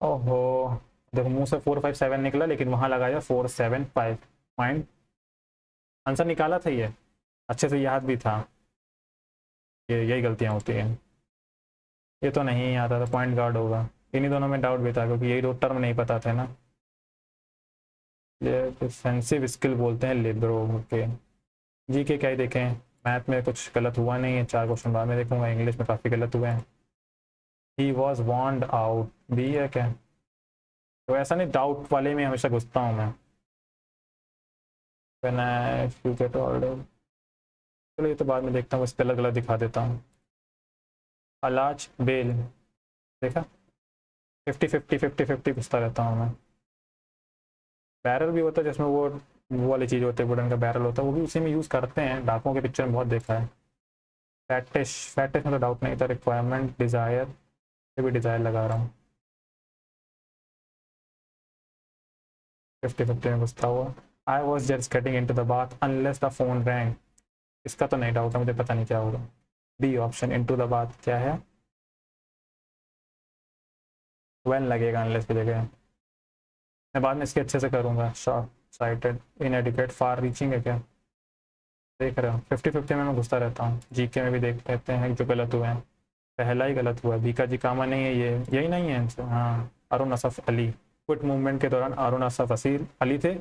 ओहो, देखो मुंह से 457 निकला लेकिन वहां लगाया 475 पॉइंट। आंसर निकाला था ये, अच्छे से याद भी था। ये यही गलतियां होती हैं। ये तो नहीं आता था, पॉइंट गार्ड होगा। इन्हीं दोनों में डाउट भी था क्योंकि यही दो टर्म नहीं पता थे ना। ये डिफेंसिव स्किल बोलते हैं लिबरो के। जी के क्या ही देखें, मैथ में कुछ गलत हुआ नहीं है, 4 क्वेश्चन बाद में देखूंगा। इंग्लिश में काफ़ी गलत हुए हैं। ही वॉज वॉन्ड आउट, भी है क्या? तो ऐसा नहीं, डाउट वाले में हमेशा घुसता हूँ मैं। When I if you get order, चलो ये तो बाद में देखता हूँ, बस गलत गलत दिखा देता हूँ। अलाज बेल, देखा 50-50 घुसता रहता हूँ मैं। बैरल भी होता है जिसमें वो वाली चीज़ होती है, वुडन का बैरल होता है, वो भी उसी में यूज़ करते हैं। डाकों के पिक्चर में बहुत देखा है। फैटिश में तो डाउट नहीं था। रिक्वायरमेंट डिज़ायर, भी डिज़ायर लगा रहा हूँ। 50-50 में घुसता हुआ। I was just getting into the bath unless the phone rang, इसका तो नहीं डाउट है, मुझे पता नहीं क्या होगा। B option, into the bath क्या है? वेन लगेगा अनलेस की जगह। मैं बाद में इसके अच्छे से करूँगा। शॉर्ट साइटेड, इनएडिक्वेट, फार रीचिंग है क्या? देख रहे हो 50-50 में मैं घुसता रहता हूँ। जीके में भी देख लेते हैं जो गलत हुए हैं। पहला ही गलत हुआ है, बीका जी कामा नहीं है, ये यही नहीं है आंसर। हाँ, अरुण असफ अली। क्विट मूवमेंट के दौरान अरुण असफ अली थे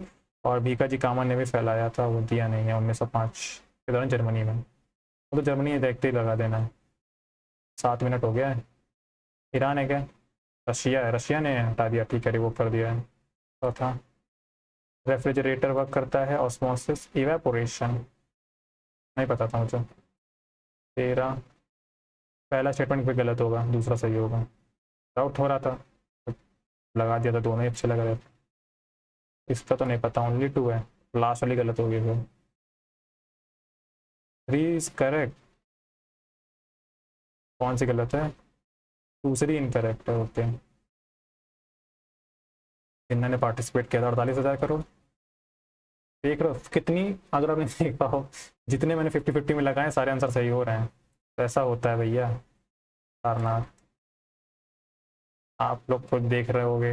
और भीका जी कामा ने भी फैलाया था, वो दिया नहीं है 1905 के दौरान जर्मनी में। वो तो जर्मनी देखते ही लगा देना है। 7 मिनट हो गया है। ईरान है क्या? रशिया है, रशिया ने हटा दिया, ठीक है, रिवोक कर दिया है। चौथा, रेफ्रिजरेटर वर्क करता है ऑस्मोसिस इवेपोरेशन, नहीं पता था मुझे। 13, पहला स्टेटमेंट भी गलत होगा, दूसरा सही होगा। डाउट हो रहा था, लगा दिया था, दोनों ही अच्छे लग रहे थे। इसका तो नहीं पता, ओनली 2 है। लास्ट वाली गलत होगी फिर। 3 इज करेक्ट। कौन सी गलत है? दूसरी इनकरेक्ट है। ओके, इन्होंने पार्टिसिपेट किया था 48,000 करोड़। देख रहे हो कितनी, अगर आपने देखा हो जितने मैंने 50-50 में लगाए सारे आंसर सही हो रहे हैं। तो ऐसा होता है भैया सारनाथ, आप लोग खुद देख रहे होगे।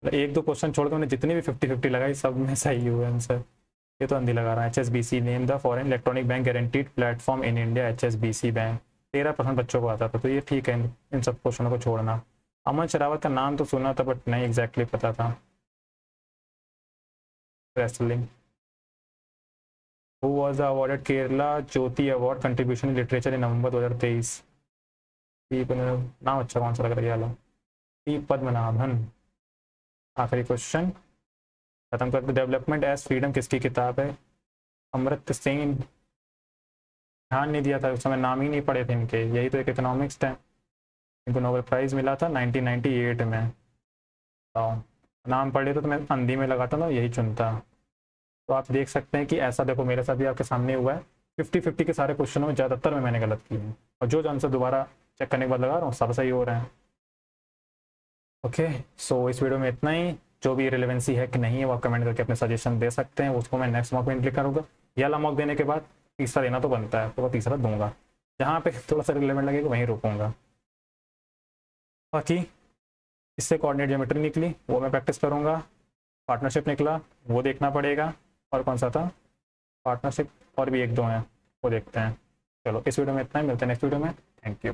एक दो क्वेश्चन छोड़ के मैंने जितनी भी 50-50 लगाई सब में सही हुए आंसर। ये तो अंधी लगा रहा है। HSBC name the foreign electronic bank guaranteed platform in India, HSBC bank. 13% बच्चों को आता था, तो ये ठीक है इन सब क्वेश्चनों को छोड़ना। अमन शरावत का नाम तो सुना था बट नहीं एग्जैक्टली पता था। Wrestling. Who was the awarded Kerala Jyoti award contribution in literature in November 2023? नाम अच्छा कौन सा लग रहा है? पी पद्मनाभन। आखिरी क्वेश्चन खत्म करते। डेवलपमेंट एज फ्रीडम किसकी किताब है? अमृत सिंह। ध्यान नहीं दिया था उस समय, नाम ही नहीं पढ़े थे इनके। यही तो एक इकोनॉमिक्स है, इनको नोबेल प्राइज़ मिला था 1998 में। तो नाम पढ़े तो मैं अंधी में लगाता ना, यही चुनता। तो आप देख सकते हैं कि ऐसा, देखो मेरे साथ भी आपके सामने हुआ है। 50-50 के सारे क्वेश्चनों में ज़्यादातर में मैंने गलत किए हैं, और जो आंसर दोबारा चेक करने के बाद लगा रहा हूँ सब सही हो रहे हैं। ओके, सो इस वीडियो में इतना ही। जो भी रिलेवेंसी है कि नहीं है वो आप कमेंट करके अपने सजेशन दे सकते हैं, उसको मैं नेक्स्ट मॉक में इंक्लूड करूँगा। ये वाला मॉक देने के बाद तीसरा देना तो बनता है, तो वो तीसरा दूंगा। जहाँ पे थोड़ा सा रिलेवेंट लगेगा वहीं रुकूंगा। बाकी इससे कोऑर्डिनेट ज्योमेट्री निकली वो मैं प्रैक्टिस करूँगा। पार्टनरशिप निकला वो देखना पड़ेगा। और कौन सा था? पार्टनरशिप और भी एक दो हैं, वो देखते हैं। चलो इस वीडियो में इतना ही, मिलते हैं नेक्स्ट वीडियो में। Thank you.